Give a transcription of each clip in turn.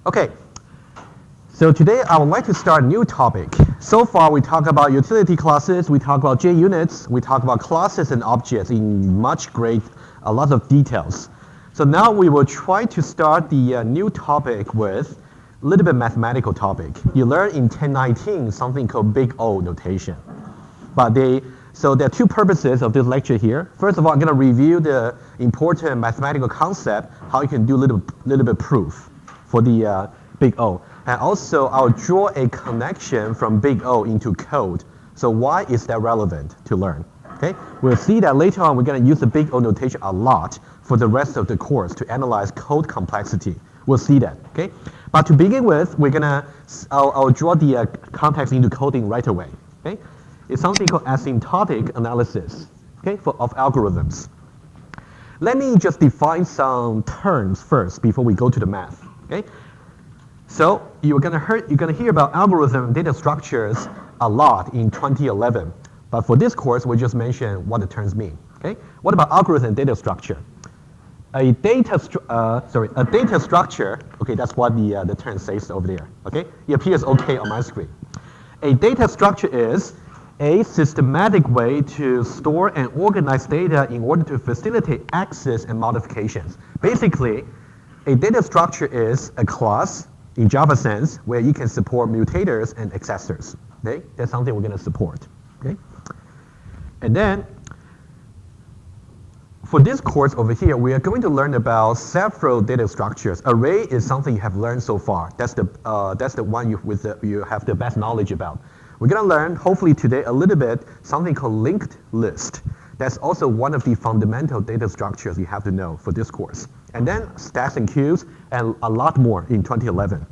Okay, so today I would like to start a new topic. So far we talked about utility classes, we talked about JUnits, we talked about classes and objects in a lot of details. So now we will try to start the new topic with a little bit mathematical topic. You learn in 1019 something called big O notation. So there are two purposes of this lecture here. First of all, I'm going to review the important mathematical concept, how you can do a little bit proof for the big O. And also, I'll draw a connection from big O into code. So why is that relevant to learn? Okay? We'll see that later on we're going to use the big O notation a lot for the rest of the course to analyze code complexity. We'll see that. Okay? But to begin with, I'll draw the context into coding right away. Okay? It's something called asymptotic analysis, okay, of algorithms. Let me just define some terms first before we go to the math. Okay? So you're gonna hear about algorithm and data structures a lot in 2011. But for this course, we just mention what the terms mean. Okay? What about algorithm and data structure? A data structure. Okay, that's what the term says over there. Okay, it appears okay on my screen. A data structure is a systematic way to store and organize data in order to facilitate access and modifications. Basically, a data structure is a class in Java sense where you can support mutators and accessors. Okay, that's something we're going to support. Okay, and then for this course over here, we are going to learn about several data structures. Array is something you have learned so far. That's the one you have the best knowledge about. We're going to learn, hopefully today, a little bit something called linked list. That's also one of the fundamental data structures you have to know for this course. And then stacks and queues, and a lot more in 2011.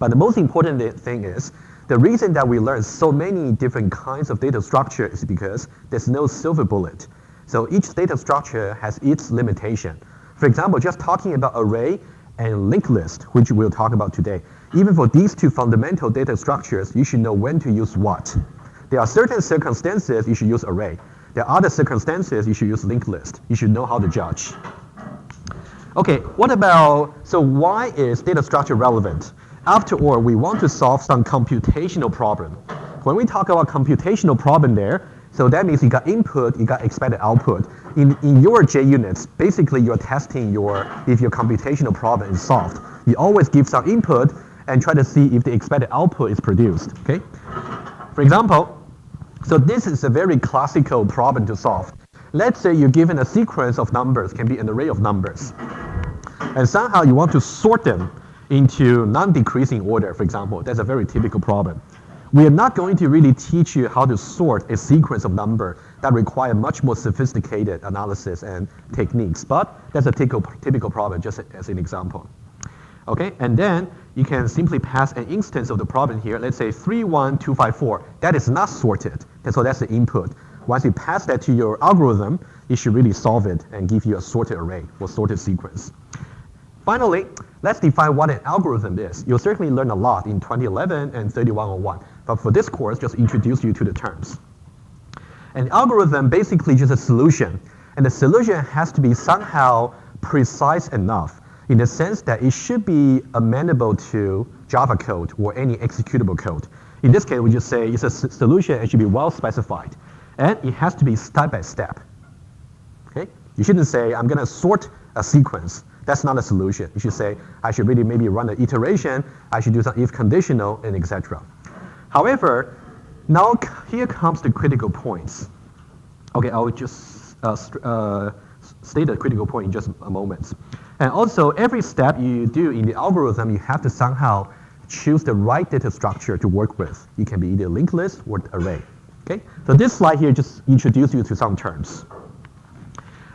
But the most important thing is, the reason that we learn so many different kinds of data structure is because there's no silver bullet. So each data structure has its limitation. For example, just talking about array and linked list, which we'll talk about today. Even for these two fundamental data structures, you should know when to use what. There are certain circumstances you should use array. There are other circumstances you should use linked list. You should know how to judge. Okay, so why is data structure relevant? After all, we want to solve some computational problem. When we talk about computational problem there, so that means you got input, you got expected output. In your JUnits, basically you're testing if your computational problem is solved. You always give some input and try to see if the expected output is produced. Okay? For example, so this is a very classical problem to solve. Let's say you're given a sequence of numbers, can be an array of numbers. And somehow you want to sort them into non-decreasing order, for example. That's a very typical problem. We are not going to really teach you how to sort a sequence of numbers that require much more sophisticated analysis and techniques, but that's a typical problem, just as an example. Okay, and then you can simply pass an instance of the problem here. Let's say 31254. That is not sorted, and so that's the input. Once you pass that to your algorithm, it should really solve it and give you a sorted array or sorted sequence. Finally, let's define what an algorithm is. You'll certainly learn a lot in 2011 and 3101. But for this course, just introduce you to the terms. An algorithm basically just a solution. And the solution has to be somehow precise enough in the sense that it should be amenable to Java code or any executable code. In this case, we just say it's a solution. It should be well specified. And it has to be step by step. Okay? You shouldn't say, I'm going to sort a sequence. That's not a solution. You should say, I should really maybe run an iteration. I should do some if conditional, and etc. However, now here comes the critical points. Okay, I'll just state the critical point in just a moment. And also, every step you do in the algorithm, you have to somehow choose the right data structure to work with. It can be either linked list or array. Okay, so this slide here just introduces you to some terms.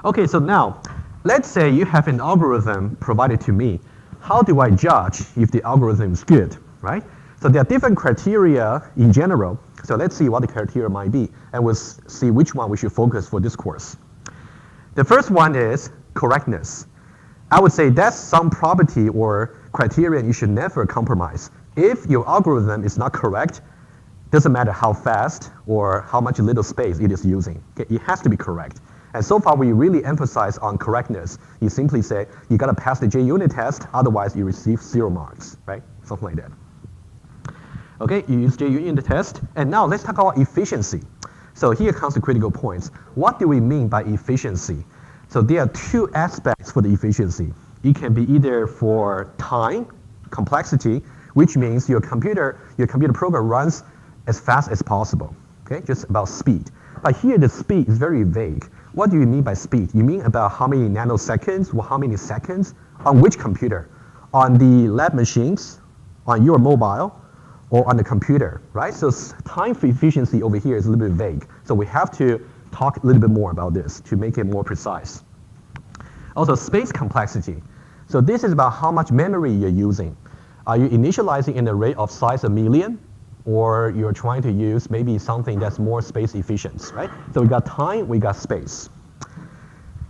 Okay, so now, let's say you have an algorithm provided to me. How do I judge if the algorithm is good, right? So there are different criteria in general. So let's see what the criteria might be, and we'll see which one we should focus for this course. The first one is correctness. I would say that's some property or criterion you should never compromise. If your algorithm is not correct, doesn't matter how fast or how much little space it is using. Okay? It has to be correct. And so far, we really emphasize on correctness. You simply say, you got to pass the JUnit test, otherwise you receive 0 marks, right? Something like that. Okay, you use JUnit test. And now let's talk about efficiency. So here comes the critical points. What do we mean by efficiency? So there are 2 aspects for the efficiency. It can be either for time, complexity, which means your computer program runs as fast as possible, okay? Just about speed. But here the speed is very vague. What do you mean by speed? You mean about how many nanoseconds or how many seconds? On which computer? On the lab machines, on your mobile, or on the computer, right? So time for efficiency over here is a little bit vague. So we have to talk a little bit more about this to make it more precise. Also, space complexity. So this is about how much memory you're using. Are you initializing an array of size 1 million? Or you're trying to use maybe something that's more space efficient, right? So we got time, we got space.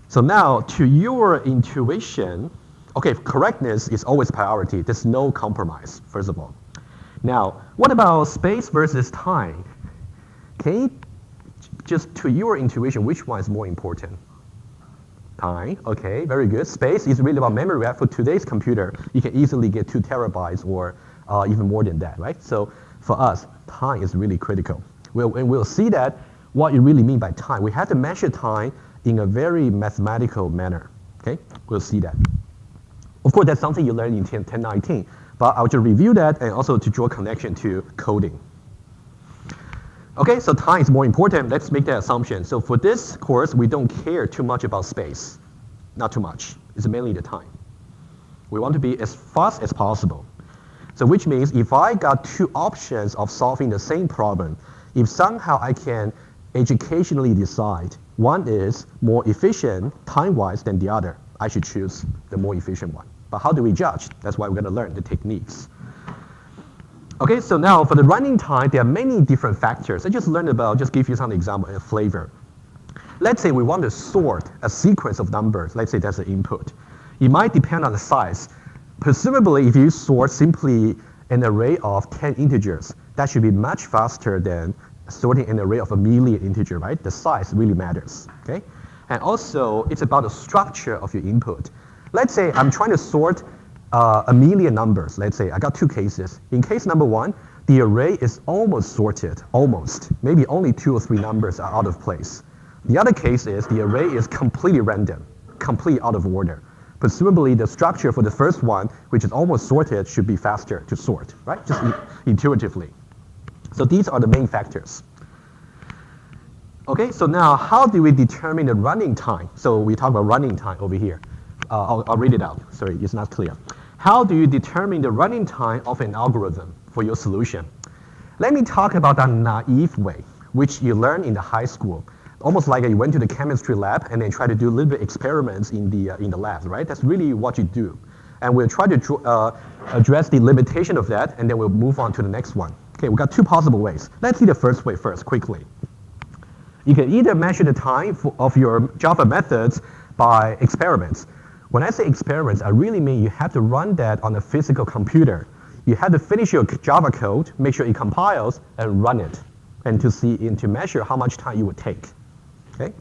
So now, to your intuition, okay, correctness is always priority. There's no compromise, first of all. Now, what about space versus time? Can you, just to your intuition, which one is more important? Time, okay, very good. Space is really about memory, right? For today's computer, you can easily get 2 terabytes or even more than that, right? So for us, time is really critical. We'll see that what you really mean by time. We have to measure time in a very mathematical manner, okay? We'll see that. Of course, that's something you learn in 1019, but I'll just review that and also to draw a connection to coding. Okay, so time is more important. Let's make that assumption. So for this course, we don't care too much about space. Not too much. It's mainly the time. We want to be as fast as possible. So which means if I got 2 options of solving the same problem, if somehow I can educationally decide one is more efficient time-wise than the other, I should choose the more efficient one. But how do we judge? That's why we're going to learn the techniques. Okay, so now for the running time, there are many different factors. I just learned about, just give you some example and flavor. Let's say we want to sort a sequence of numbers. Let's say that's the input. It might depend on the size. Presumably, if you sort simply an array of 10 integers, that should be much faster than sorting an array of 1 million integer, right? The size really matters, okay? And also, it's about the structure of your input. Let's say I'm trying to sort 1 million numbers. Let's say I got 2 cases. In case number 1, the array is almost sorted, almost. Maybe only 2 or 3 numbers are out of place. The other case is the array is completely random, completely out of order. Presumably, the structure for the first one, which is almost sorted, should be faster to sort, right? Just intuitively. So these are the main factors. Okay, so now how do we determine the running time? So we talk about running time over here. I'll read it out. Sorry, it's not clear. How do you determine the running time of an algorithm for your solution? Let me talk about a naive way, which you learn in the high school. Almost like you went to the chemistry lab and then try to do a little bit experiments in the labs, right? That's really what you do. And we'll try to address the limitation of that, and then we'll move on to the next one. Okay, we've got 2 possible ways. Let's see the first way first, quickly. You can either measure the time of your Java methods by experiments. When I say experiments, I really mean you have to run that on a physical computer. You have to finish your Java code, make sure it compiles, and run it, and to measure how much time you would take. Okay?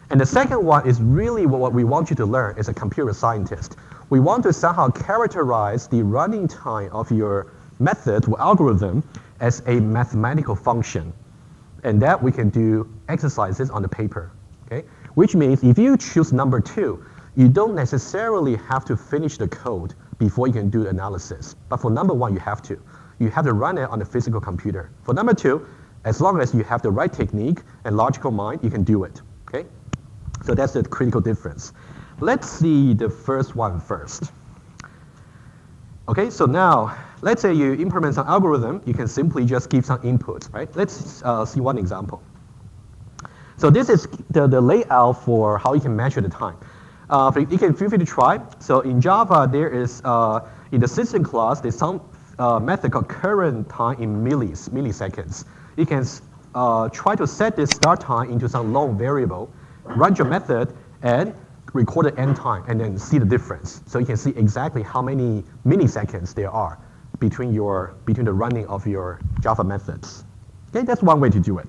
And the second one is really what we want you to learn as a computer scientist. We want to somehow characterize the running time of your method or algorithm as a mathematical function. And that we can do exercises on the paper. Okay? Which means if you choose number 2, you don't necessarily have to finish the code before you can do the analysis. But for number 1, you have to. You have to run it on a physical computer. For number 2, as long as you have the right technique and logical mind, you can do it, okay? So that's the critical difference. Let's see the first one first. Okay, so now, let's say you implement some algorithm, you can simply just give some inputs, right? Let's see one example. So this is the layout for how you can measure the time. You can feel free to try. So in Java, there is, in the system class, there's some method called current time in milliseconds. You can try to set this start time into some long variable, run your method, and record the end time, and then see the difference. So you can see exactly how many milliseconds there are between the running of your Java methods. Okay, that's one way to do it.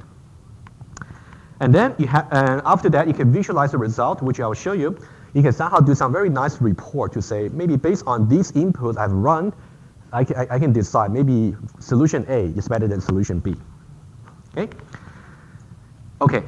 And then and after that, you can visualize the result, which I will show you. You can somehow do some very nice report to say, maybe based on these inputs I've run, I can decide maybe solution A is better than solution B. Okay? Okay.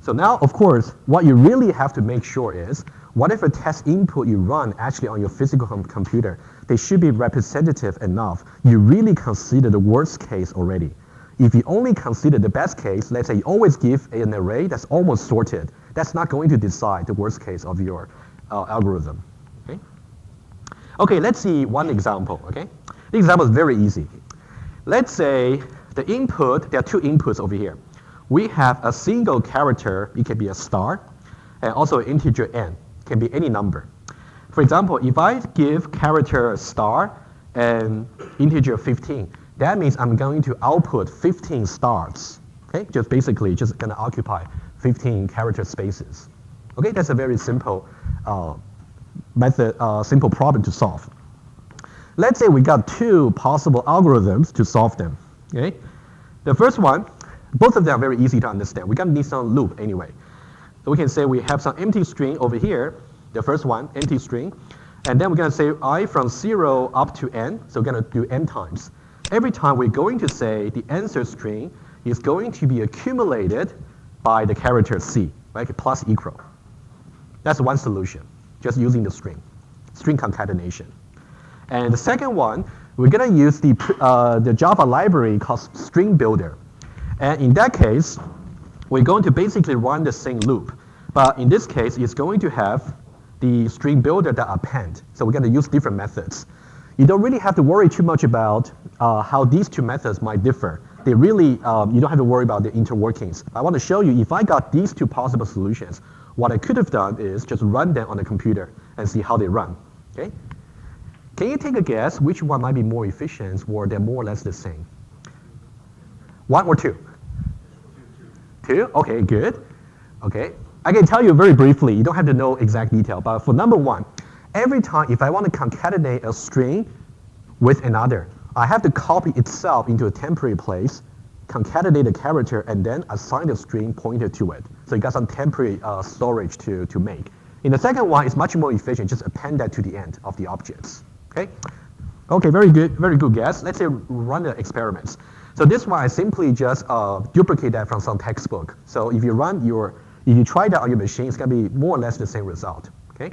So now, of course, what you really have to make sure is, whatever test input you run actually on your physical computer, they should be representative enough. You really consider the worst case already. If you only consider the best case, let's say you always give an array that's almost sorted, that's not going to decide the worst case of your algorithm. Okay? Okay, let's see one example. Okay? The example is very easy. Let's say the input, there are two inputs over here. We have a single character, it can be a star, and also an integer n, can be any number. For example, if I give character star and integer 15, that means I'm going to output 15 stars. Okay, just basically just going to occupy 15 character spaces. Okay, that's a very simple simple problem to solve. Let's say we got two possible algorithms to solve them. Okay, the first one, both of them are very easy to understand. We're going to need some loop anyway. So we can say we have some empty string over here, the first one, empty string. And then we're going to say I from 0 up to n, so we're going to do n times. Every time we're going to say the answer string is going to be accumulated by the character C, right, plus equal. That's one solution, just using the string concatenation. And the second one, we're going to use the Java library called string builder. And in that case, we're going to basically run the same loop. But in this case, it's going to have the string builder that append. So we're going to use different methods. You don't really have to worry too much about how these two methods might differ. They really, you don't have to worry about the interworkings. I want to show you, if I got these two possible solutions, what I could have done is just run them on the computer and see how they run. Okay? Can you take a guess which one might be more efficient, or they're more or less the same? One or two? Two? Okay, good. Okay. I can tell you very briefly, you don't have to know exact detail, but for number one, every time if I want to concatenate a string with another, I have to copy itself into a temporary place, concatenate the character, and then assign the string pointer to it. So you got some temporary storage to make. In the second one, it's much more efficient, just append that to the end of the objects. Okay? Okay, very good guess. Let's say run the experiments. So this one, I simply just duplicate that from some textbook. So if you try that on your machine, it's going to be more or less the same result. Okay.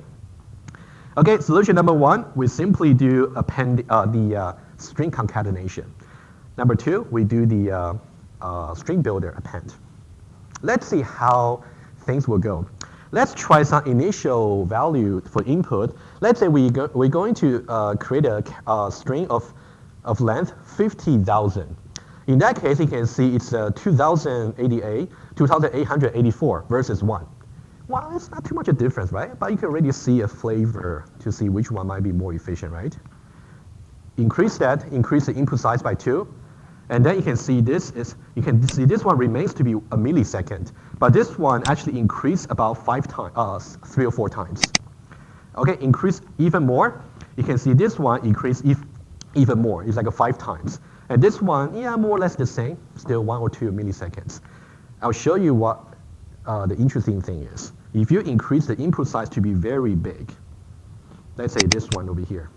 Okay. Solution number one, we simply do append the string concatenation. Number two, we do the string builder append. Let's see how things will go. Let's try some initial value for input. Let's say we're going to create a string of length 50,000. In that case, you can see it's 2,884 versus 1. Well, it's not too much a difference, right? But you can already see a flavor to see which one might be more efficient, right? Increase the input size by 2. And then you can see this one remains to be a millisecond. But this one actually increased about 5 times, 3 or 4 times. Okay, increase even more. You can see this one increase even more. It's like a 5 times. And this one, yeah, more or less the same, still 1 or 2 milliseconds. I'll show you what the interesting thing is. If you increase the input size to be very big, let's say this one over here,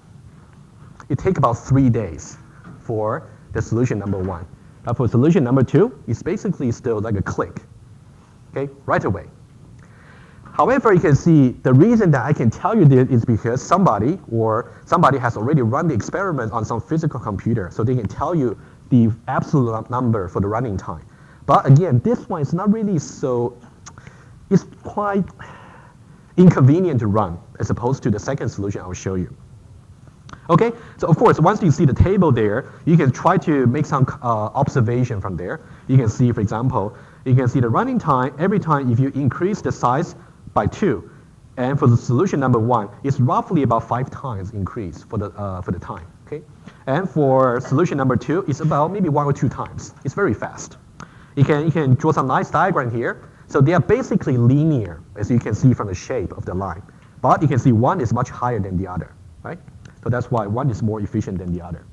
it takes about 3 days for the solution number one. But for solution number two, it's basically still like a click, okay, right away. However, you can see the reason that I can tell you this is because somebody has already run the experiment on some physical computer, so they can tell you the absolute number for the running time. But again, this one is not really so, it's quite inconvenient to run as opposed to the second solution I'll show you. Okay, so of course, once you see the table there, you can try to make some observation from there. You can see, for example, you can see the running time every time if you increase the size by 2. And for the solution number one, it's roughly about 5 times increase for the time. Okay, and for solution number two, it's about maybe 1 or 2 times. It's very fast. You can draw some nice diagram here. So they are basically linear, as you can see from the shape of the line. But you can see one is much higher than the other, right? So that's why one is more efficient than the other.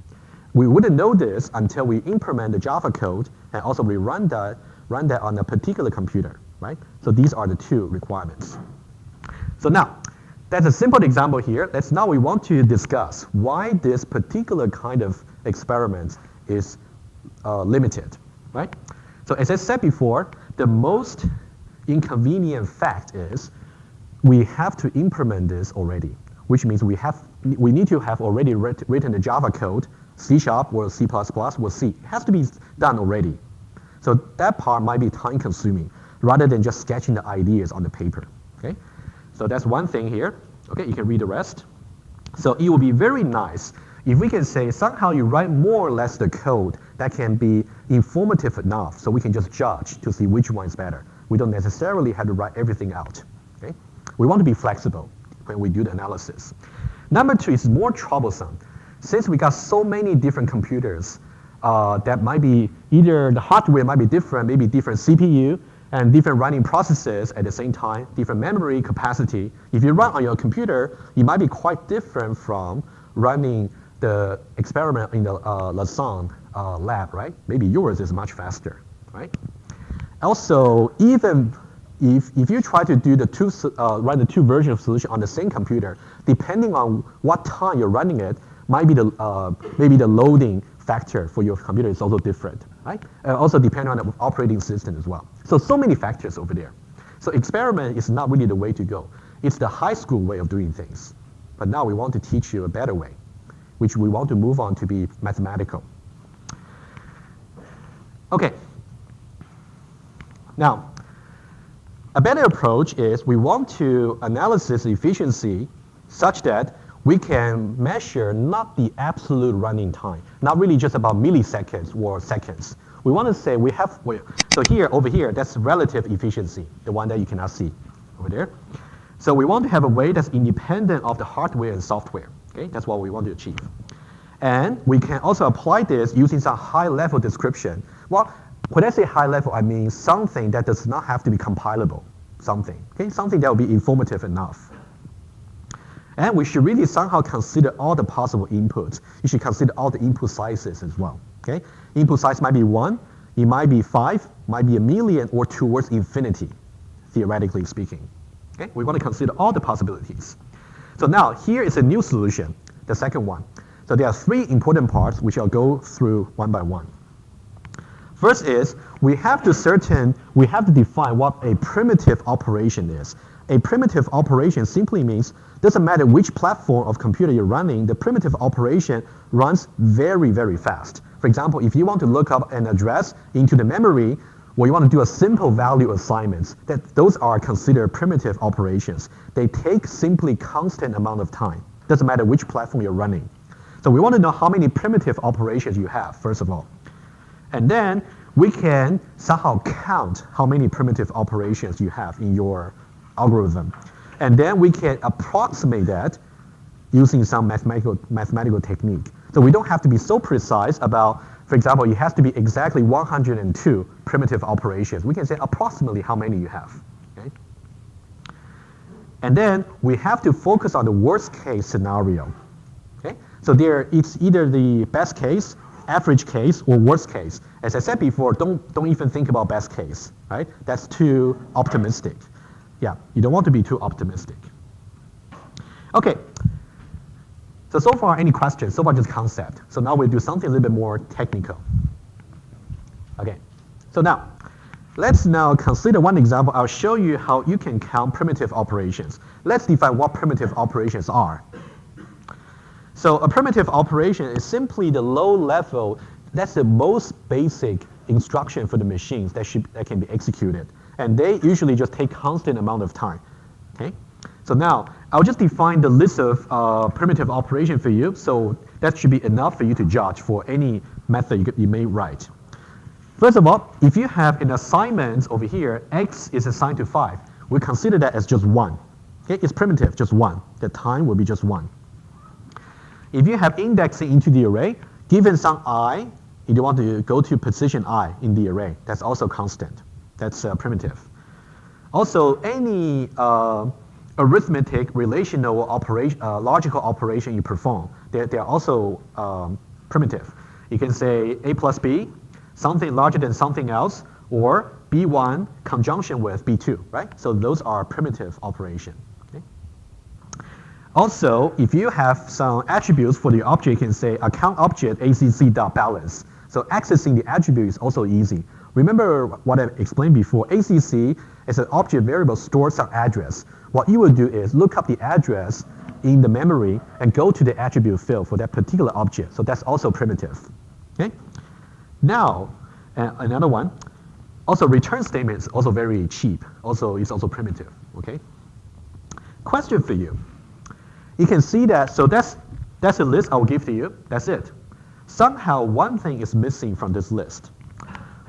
We wouldn't know this until we implement the Java code and also we run that run that on a particular computer, right? So these are the two requirements. So now, that's a simple example here. Now we want to discuss why this particular kind of experiment is limited, right? So as I said before, the most inconvenient fact is we have to implement this already, which means we need to have already written the Java code, C# or C++ or C. It has to be done already. So that part might be time consuming rather than just sketching the ideas on the paper, okay? So that's one thing here. Okay, you can read the rest. So it would be very nice if we can say somehow you write more or less the code that can be informative enough so we can just judge to see which one is better. We don't necessarily have to write everything out, okay? We want to be flexible when we do the analysis. Number two is more troublesome. Since we got so many different computers that might be either the hardware might be different, maybe different CPU, and different running processes at the same time, different memory capacity. If you run on your computer, it might be quite different from running the experiment in the Lausanne lab, right? Maybe yours is much faster, right? Also, even if you try to do run the two versions of solution on the same computer, depending on what time you're running it, might be maybe the loading factor for your computer is also different, right? Also depending on the operating system as well. So many factors over there. So experiment is not really the way to go. It's the high school way of doing things. But now we want to teach you a better way, which we want to move on to be mathematical. Okay. Now, a better approach is we want to analysis efficiency such that we can measure not the absolute running time, not really just about milliseconds or seconds. We want to say we have, so here, over here, that's relative efficiency, the one that you cannot see over there. So we want to have a way that's independent of the hardware and software, okay? That's what we want to achieve. And we can also apply this using some high-level description. Well, when I say high-level, I mean something that does not have to be compilable, something, okay? Something that will be informative enough. And we should really somehow consider all the possible inputs. You should consider all the input sizes as well, okay? Input size might be 1, it might be 5, might be 1,000,000, or towards infinity, theoretically speaking. Okay? We want to consider all the possibilities. So now, here is a new solution, the second one. So there are three important parts, which I'll go through one by one. First is, we have to define what a primitive operation is. A primitive operation simply means, doesn't matter which platform of computer you're running, the primitive operation runs very, very fast. For example, if you want to look up an address into the memory, or you want to do a simple value assignments, those are considered primitive operations. They take simply constant amount of time. Doesn't matter which platform you're running. So we want to know how many primitive operations you have, first of all. And then we can somehow count how many primitive operations you have in your algorithm. And then we can approximate that using some mathematical technique. So we don't have to be so precise about, for example, it has to be exactly 102 primitive operations. We can say approximately how many you have. Okay? And then we have to focus on the worst case scenario. Okay? So it's either the best case, average case, or worst case. As I said before, don't even think about best case, right? That's too optimistic. Yeah, you don't want to be too optimistic. Okay. So far, any questions? So far, just concept. So now we'll do something a little bit more technical. Okay. So now, let's now consider one example. I'll show you how you can count primitive operations. Let's define what primitive operations are. So a primitive operation is simply the low level, that's the most basic instruction for the machines that can be executed. And they usually just take constant amount of time. Okay? So now, I'll just define the list of primitive operation for you. So that should be enough for you to judge for any method you may write. First of all, if you have an assignment over here, x is assigned to 5, we consider that as just 1. Okay? It's primitive, just 1. The time will be just 1. If you have indexing into the array, given some I, if you want to go to position I in the array, that's also constant. That's primitive. Also, any arithmetic, relational operation, logical operation you perform, they're also primitive. You can say a plus b, something larger than something else, or B1 conjunction with B2, right? So those are primitive operation. Okay? Also, if you have some attributes for the object, you can say account object ACC.balance. So accessing the attribute is also easy. Remember what I explained before, ACC is an object variable stores some address. What you will do is look up the address in the memory and go to the attribute field for that particular object. So that's also primitive. Okay? Now, another one. Also, return statement is also very cheap. Also, it's also primitive. Okay? Question for you. You can see that, so that's a list I will give to you. That's it. Somehow, one thing is missing from this list.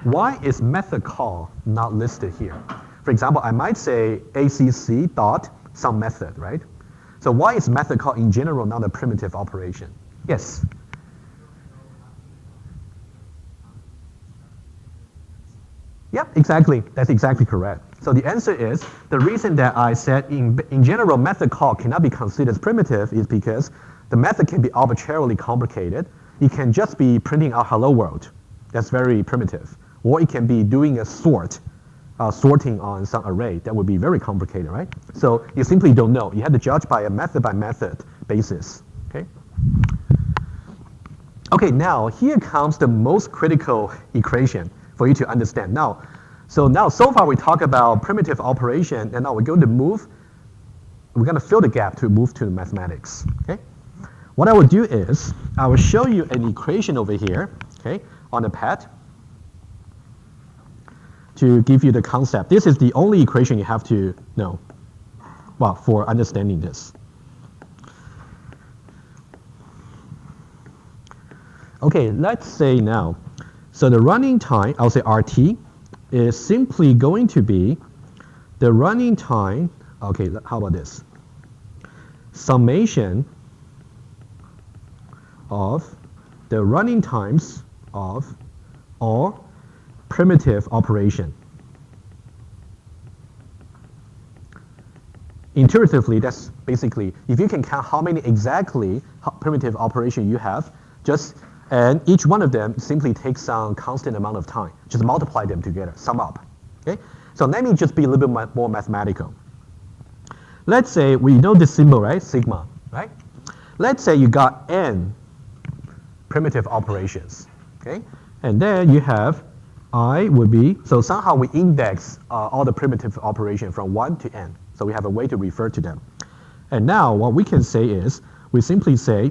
Why is method call not listed here? For example, I might say ACC dot some method, right? So why is method call in general not a primitive operation? Yes? Yeah, exactly. That's exactly correct. So the answer is, the reason that I said in general method call cannot be considered as primitive is because the method can be arbitrarily complicated. It can just be printing out hello world. That's very primitive. Or it can be doing a sorting on some array. That would be very complicated, right? So you simply don't know. You have to judge by method basis, okay? Okay, now here comes the most critical equation for you to understand. Now, so far we talk about primitive operation, and now we're going to fill the gap to move to mathematics, okay? What I will do is, I will show you an equation over here, okay, on the pad, to give you the concept. This is the only equation you have to know, well, for understanding this. Okay, let's say now, so the running time, I'll say RT, is simply going to be the running time, okay, how about this? Summation of the running times of all primitive operation. Intuitively, that's basically, if you can count how many exactly primitive operation you have, and each one of them simply takes some constant amount of time. Just multiply them together, sum up. Okay? So let me just be a little bit more mathematical. Let's say we know this symbol, right? Sigma, right? Let's say you got n primitive operations. Okay? And then you have I would be, so somehow we index all the primitive operation from 1 to n. So we have a way to refer to them. And now what we can say is, we simply say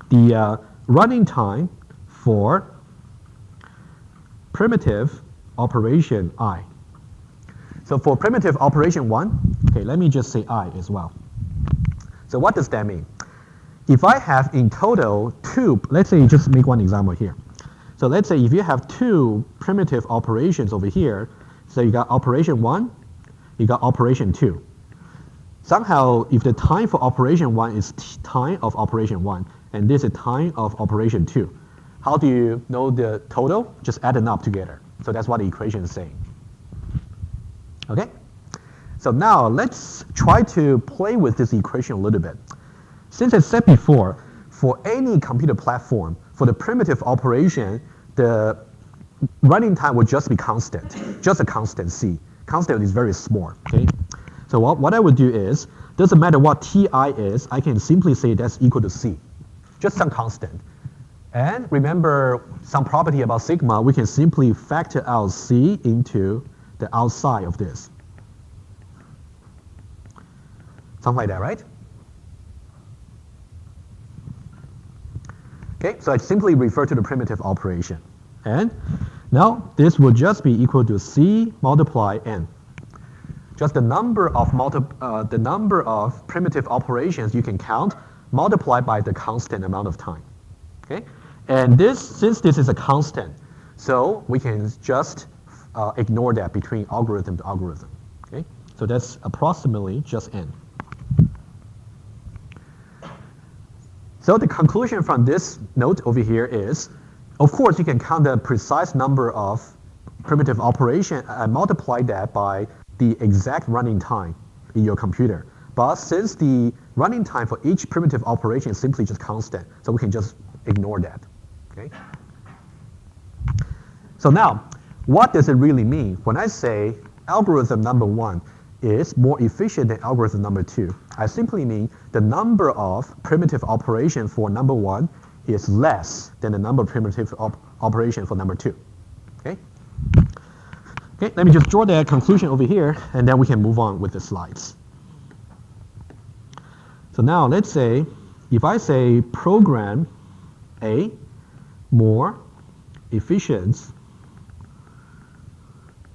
the running time for primitive operation I. So for primitive operation 1, okay, let me just say I as well. So what does that mean? If I have in total 2, let's say just make one example here. So let's say if you have 2 primitive operations over here, so you got operation 1, you got operation 2. Somehow, if the time for operation 1 is time of operation 1, and this is time of operation 2, how do you know the total? Just add them up together. So that's what the equation is saying. Okay? So now let's try to play with this equation a little bit. Since I said before, for any computer platform, for the primitive operation, the running time will just be constant, just a constant C. Constant is very small, okay? So what I would do is, doesn't matter what Ti is, I can simply say that's equal to C, just some constant. And remember some property about sigma, we can simply factor out C into the outside of this. Something like that, right? Okay, so I simply refer to the primitive operation. And now this will just be equal to C multiply N. Just the number of primitive operations you can count multiplied by the constant amount of time. Okay? And since this is a constant, so we can just ignore that between algorithm to algorithm. Okay? So that's approximately just N. So the conclusion from this note over here is, of course, you can count the precise number of primitive operation and multiply that by the exact running time in your computer. But since the running time for each primitive operation is simply just constant, so we can just ignore that. Okay? So now, what does it really mean when I say algorithm number 1 is more efficient than algorithm number 2? I simply mean the number of primitive operations for number 1 is less than the number of primitive operations for number 2. Okay? Okay, let me just draw that conclusion over here, and then we can move on with the slides. So now let's say, if I say program A more efficient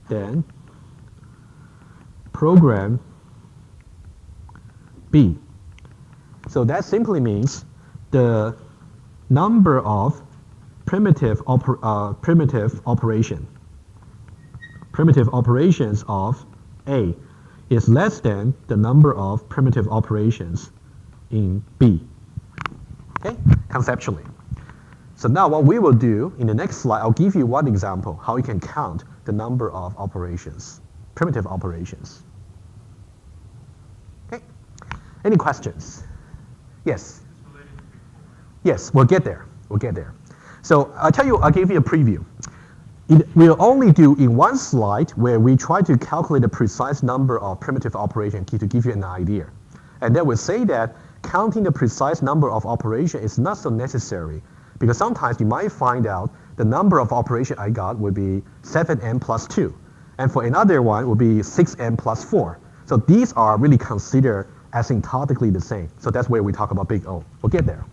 than program B. So that simply means the number of primitive operations of A is less than the number of primitive operations in B. Okay, conceptually. So now what we will do in the next slide, I'll give you one example how you can count the number of operations, primitive operations. Okay, any questions? Yes. Yes, we'll get there. We'll get there. So I'll give you a preview. We'll only do in one slide where we try to calculate the precise number of primitive operations to give you an idea. And then we'll say that counting the precise number of operations is not so necessary, because sometimes you might find out the number of operations I got would be 7n plus 2. And for another one, it will be 6n plus 4. So these are really considered asymptotically the same. So that's where we talk about big O. We'll get there.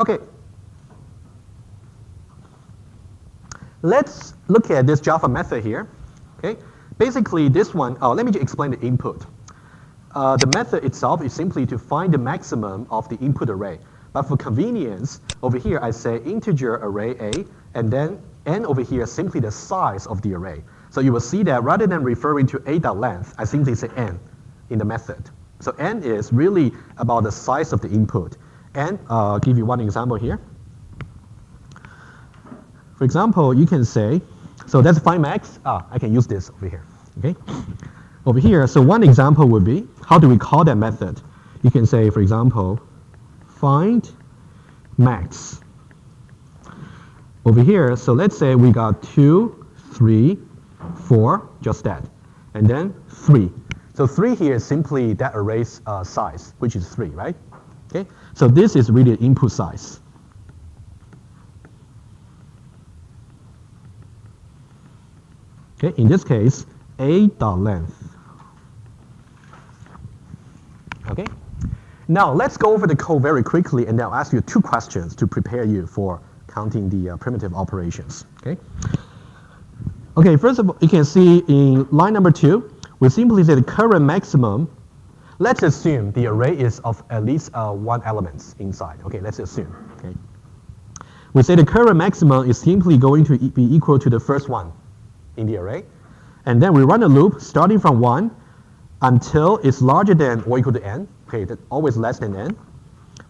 Okay. Let's look at this Java method here. Okay. Basically, this one, let me just explain the input. The method itself is simply to find the maximum of the input array. But for convenience, over here I say integer array A, and then n over here is simply the size of the array. So you will see that rather than referring to a.length, I simply say n in the method. So n is really about the size of the input. And I'll give you one example here. For example, you can say, so that's find max. I can use this over here. Okay, over here. So one example would be, how do we call that method? You can say, for example, find max. Over here, so let's say we got 2, 3, 4, just that, and then 3. So 3 here is simply that array's size, which is 3, right? Okay, so this is really input size. Okay, in this case, a.length. Okay, now let's go over the code very quickly, and I'll ask you 2 questions to prepare you for counting the primitive operations. Okay. Okay, first of all, you can see in line number 2, we simply say the current maximum. Let's assume the array is of at least 1 element inside. Okay, let's assume. Okay. We say the current maximum is simply going to be equal to the first one in the array. And then we run a loop starting from 1 until it's larger than or equal to n. Okay, that's always less than n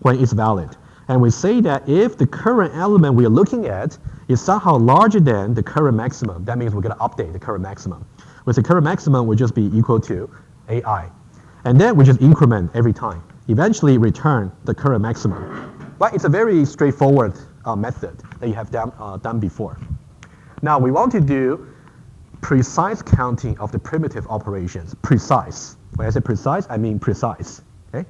when it's valid. And we say that if the current element we are looking at is somehow larger than the current maximum, that means we're going to update the current maximum. With the current maximum will just be equal to ai. And then we just increment every time. Eventually return the current maximum. But it's a very straightforward method that you have done before. Now we want to do precise counting of the primitive operations. Precise. When I say precise, I mean precise. Okay?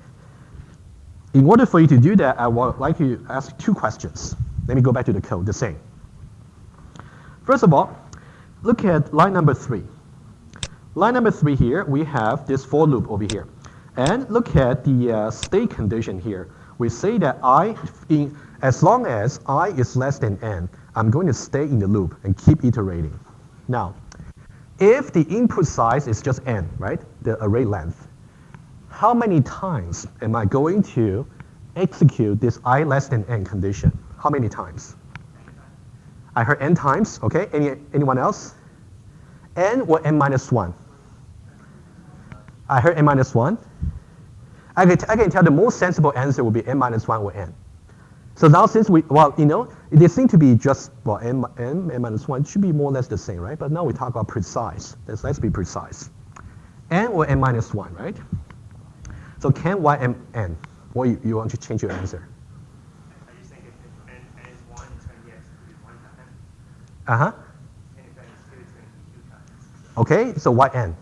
In order for you to do that, I would like to ask 2 questions. Let me go back to the code, the same. First of all, look at line number 3. Line number 3 here, we have this for loop over here. And look at the state condition here. We say that as long as I is less than n, I'm going to stay in the loop and keep iterating. Now, if the input size is just n, right, the array length, how many times am I going to execute this I less than n condition? How many times? I heard n times, okay? Anyone else? N or n minus 1? I heard n minus 1. I can tell the most sensible answer would be n minus 1 or n. So now since they seem to be just, n minus 1 should be more or less the same, right? But now we talk about precise. Let's be precise. N or n minus 1, right? So can y m n? Or you want to change your answer? Are you saying if n is 1, it's Uh-huh. Anything is 2 is going to be 2 times. Okay, so why n?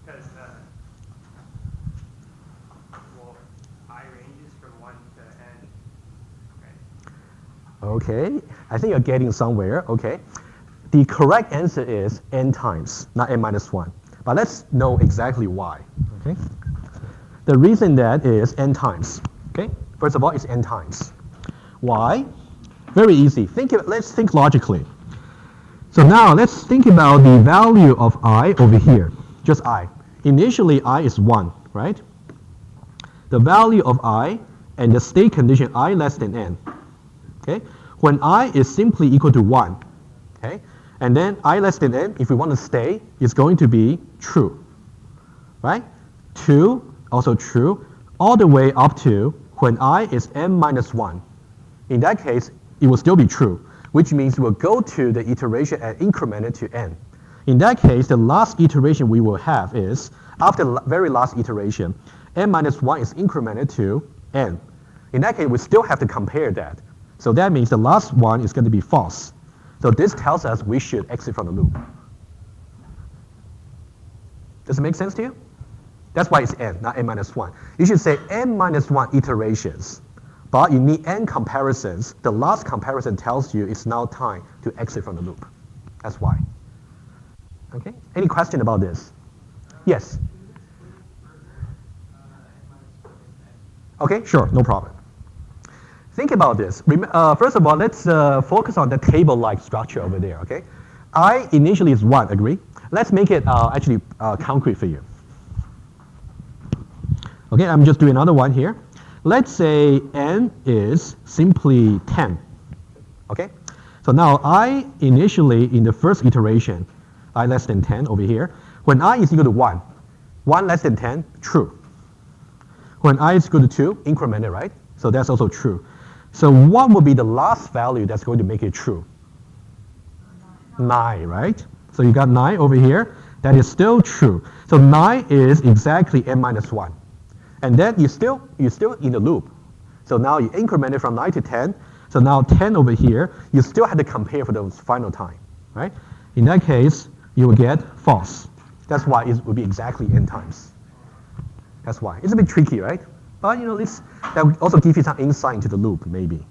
Because, well, I ranges from 1 to n, right? Okay, I think you're getting somewhere, okay. The correct answer is n times, not n minus 1. But let's know exactly why, okay? The reason that is n times, okay? First of all, it's n times. Why? Very easy. Let's think logically. So now let's think about the value of I over here, just I. Initially, I is 1, right? The value of I and the state condition I less than n, okay? When I is simply equal to 1, okay? And then I less than n, if we want to stay, is going to be true, right? 2, also true, all the way up to when I is n minus 1. In that case, it will still be true, which means we'll go to the iteration and increment it to n. In that case, the last iteration we will have is, after the very last iteration, n minus 1 is incremented to n. In that case, we still have to compare that. So that means the last one is going to be false. So this tells us we should exit from the loop. Does it make sense to you? That's why it's n, not n minus 1. You should say n minus 1 iterations, but you need n comparisons. The last comparison tells you it's now time to exit from the loop. That's why. Okay? Any question about this? Yes? Okay, sure, no problem. Think about this. First of all, let's focus on the table-like structure over there, okay? I initially is 1, agree? Let's make it actually concrete for you. Okay, I'm just doing another one here. Let's say n is simply 10, okay? So now I initially, in the first iteration, I less than 10 over here. When I is equal to 1, 1 less than 10, true. When I is equal to 2, incremented, right? So that's also true. So what will be the last value that's going to make it true? 9, right? So you got 9 over here. That is still true. So 9 is exactly n minus 1. And then you're still in the loop. So now you increment it from 9 to 10. So now 10 over here, you still have to compare for the final time, right? In that case, you will get false. That's why it will be exactly n times. That's why. It's a bit tricky, right? But you know, that will also give you some insight into the loop, maybe.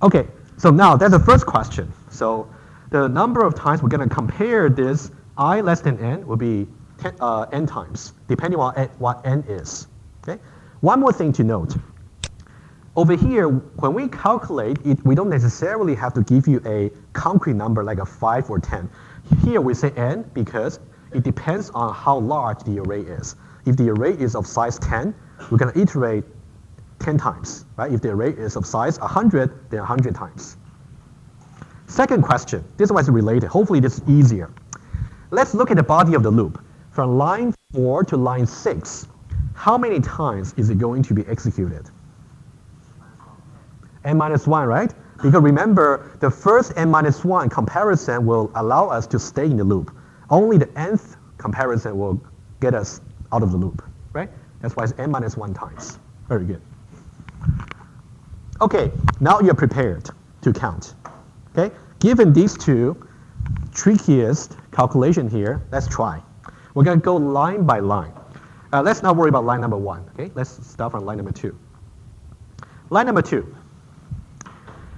Okay, so now that's the first question. So the number of times we're going to compare this I less than n will be n times, depending on what n is. Okay. One more thing to note. Over here, when we calculate it, we don't necessarily have to give you a concrete number like a 5 or 10. Here we say n because it depends on how large the array is. If the array is of size 10, we're going to iterate 10 times, right? If the array is of size 100, then 100 times. Second question, this one is related. Hopefully this is easier. Let's look at the body of the loop. From line 4 to line 6, how many times is it going to be executed? n minus 1, right? Because remember, the first n minus 1 comparison will allow us to stay in the loop. Only the nth comparison will get us out of the loop, right? That's why it's n minus 1 times. Very good. Okay, now you're prepared to count. Okay, given these two trickiest calculation here, let's try. We're going to go line by line. Let's not worry about line number 1. Okay, let's start from line number 2. Line number 2.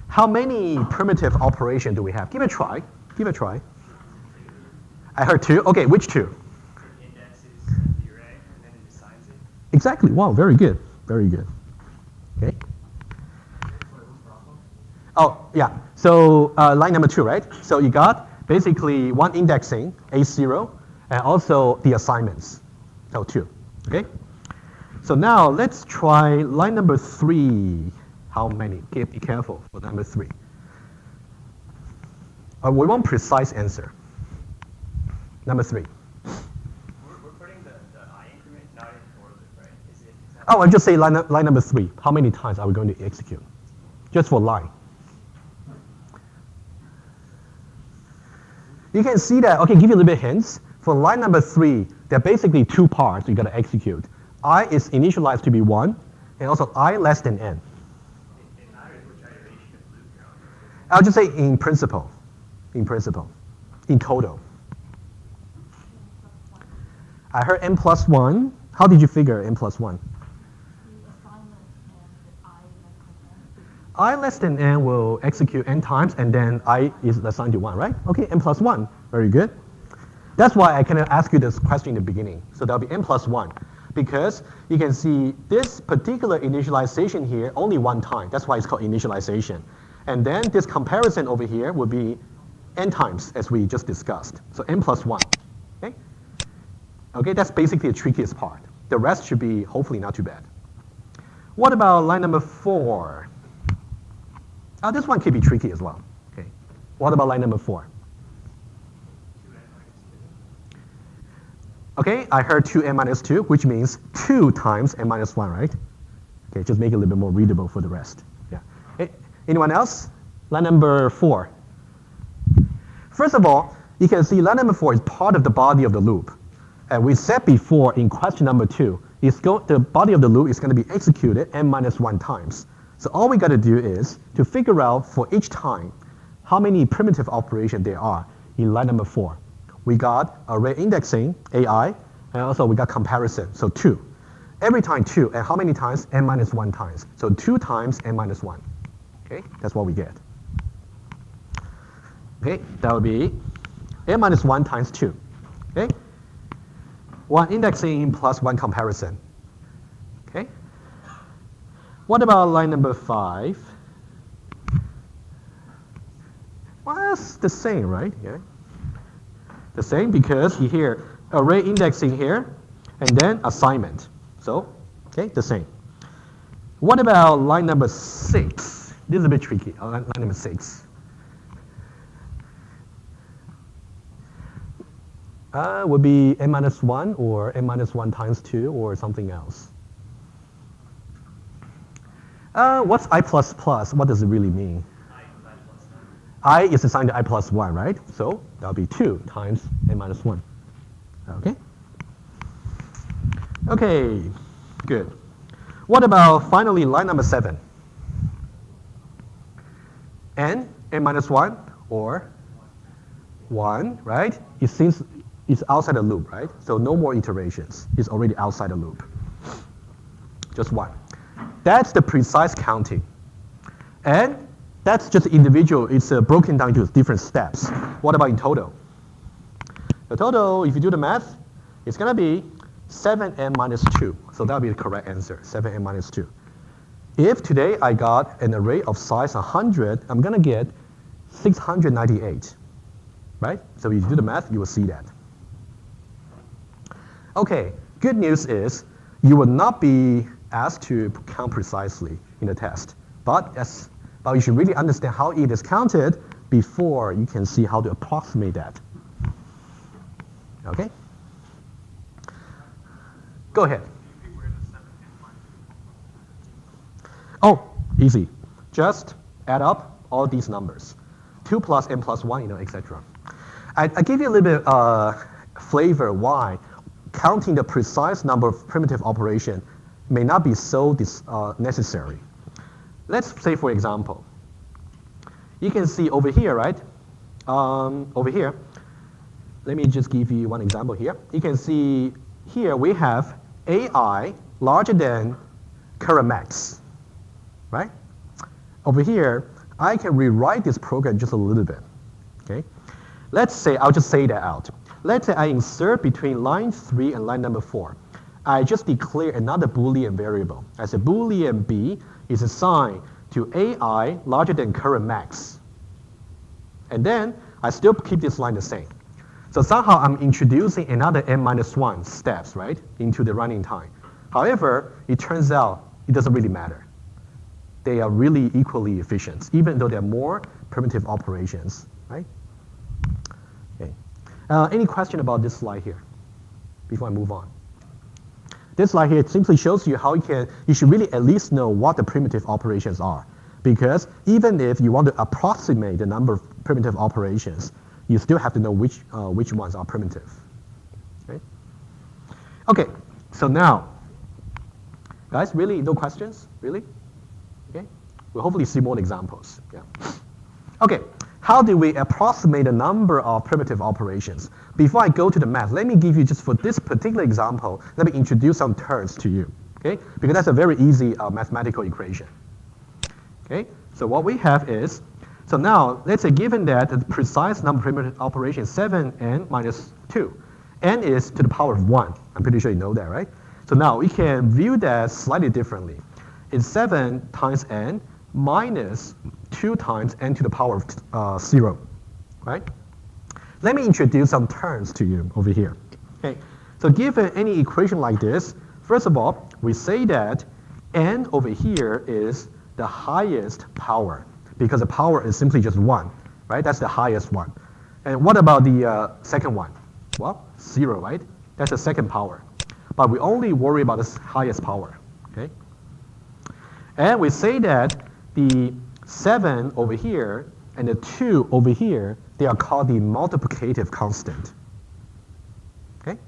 How many primitive operation do we have? Give it a try. Give it a try. I heard 2. Okay, which 2? Indexes the array and then it assigns it. Exactly. Wow, very good. Very good. Okay. Oh, yeah. So line number 2, right? So you got basically one indexing, A0, and also the assignments, so 2. Okay. So now let's try line number 3. How many? Okay, be careful for number 3. We want precise answer. Number 3. We're putting the I increment not in order, right? Is that I'll just say line number 3. How many times are we going to execute? Just for line. You can see that, okay, give you a little bit hints. For line number 3, there are basically 2 parts you got to execute. I is initialized to be 1, and also I less than n. it matters which iteration of loop you're I'll just say in principle, in total. I heard n plus 1. How did you figure n plus 1? I less than n will execute n times, and then I is assigned to 1, right? Okay, n plus 1. Very good. That's why I cannot ask you this question in the beginning. So that'll be n plus 1. Because you can see this particular initialization here only one time. That's why it's called initialization. And then this comparison over here would be n times, as we just discussed. So n plus 1. Okay? Okay, that's basically the trickiest part. The rest should be hopefully not too bad. What about line number 4? This one could be tricky as well. Okay. What about line number 4? Okay, I heard 2n minus 2, which means 2 times n minus 1, right? Okay, just make it a little bit more readable for the rest. Yeah. Anyone else? Line number 4. First of all, you can see line number 4 is part of the body of the loop. And we said before in question number 2, the body of the loop is going to be executed n minus 1 times. So all we got to do is to figure out for each time how many primitive operations there are in line number 4. We got array indexing, AI, and also we got comparison, so 2. Every time 2, and how many times? N minus 1 times. So 2 times n minus 1. Okay, that's what we get. Okay, that would be n minus 1 times 2. Okay, 1 indexing plus 1 comparison. Okay. What about line number 5? Well, that's the same, right? Yeah. The same because you hear array indexing here, and then assignment. So, okay, the same. What about line number 6? This is a bit tricky. Line number 6. Would be n minus 1 or n minus 1 times 2 or something else. What's I plus plus? What does it really mean? I is assigned to I plus 1, right? So that'll be 2 times n minus 1. Okay? Okay, good. What about finally line number 7? N minus 1 or 1, right? It seems it's outside the loop, right? So no more iterations. It's already outside the loop. Just 1. That's the precise counting. And that's just individual. It's broken down into different steps. What about in total? The total, if you do the math, it's going to be 7n minus 2. So that'll be the correct answer, 7n minus 2. If today I got an array of size 100, I'm going to get 698. Right? So if you do the math, you will see that. Okay, good news is you will not be asked to count precisely in the test. But you should really understand how it is counted before you can see how to approximate that. Okay? Go ahead. Oh, easy. Just add up all these numbers. 2 plus n plus 1, etc. I gave you a little bit flavor why counting the precise number of primitive operation may not be so necessary. Let's say, for example, you can see over here, right? Over here, let me just give you one example here. You can see here we have AI larger than current max, right? Over here, I can rewrite this program just a little bit, okay? Let's say, I'll just say that out. Let's say I insert between line 3 and line number 4. I just declare another Boolean variable. I say Boolean B is assigned to AI larger than current max. And then I still keep this line the same. So somehow I'm introducing another n minus 1 steps, right, into the running time. However, it turns out it doesn't really matter. They are really equally efficient, even though there are more primitive operations, right? Okay. Any question about this slide here before I move on? This slide here simply shows you how you should really at least know what the primitive operations are. Because even if you want to approximate the number of primitive operations, you still have to know which ones are primitive. Okay, so now, guys, really, no questions? Really? Okay, we'll hopefully see more examples. Yeah. Okay, how do we approximate the number of primitive operations? Before I go to the math, let me give you, just for this particular example, let me introduce some terms to you, okay? Because that's a very easy mathematical equation, okay? So what we have is, so now let's say given that the precise number of primitive operations is 7n minus 2. N is to the power of 1. I'm pretty sure you know that, right? So now we can view that slightly differently. It's 7 times n minus 2 times n to the power of 0, right? Let me introduce some terms to you over here. Okay, so given any equation like this, first of all, we say that n over here is the highest power because the power is simply just 1, right? That's the highest one. And what about the second one? Well, 0, right? That's the second power. But we only worry about the highest power, okay? And we say that the 7 over here and the 2 over here, they are called the multiplicative constant, okay?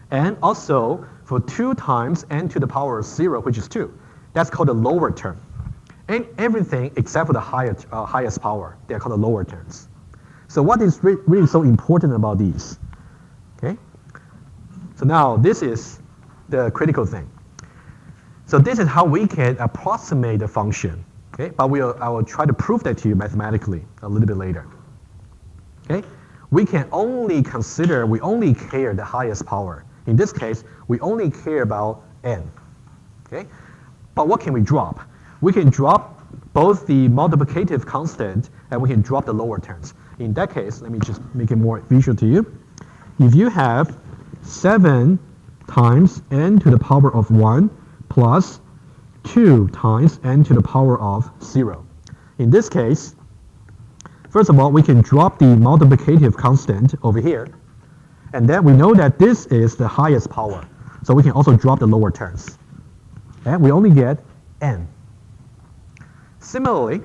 And also, for 2 times n to the power of 0, which is 2, that's called the lower term. And everything except for the highest power, they're called the lower terms. So what is really so important about these? Okay? So now this is the critical thing. So this is how we can approximate the function. Okay? But I will try to prove that to you mathematically a little bit later. Okay? We can only consider, we only care the highest power. In this case, we only care about n. Okay? But what can we drop? We can drop both the multiplicative constant and we can drop the lower terms. In that case, let me just make it more visual to you. If you have 7 times n to the power of 1 plus 2 times n to the power of 0. In this case, first of all, we can drop the multiplicative constant over here. And then we know that this is the highest power. So we can also drop the lower terms. And we only get n. Similarly,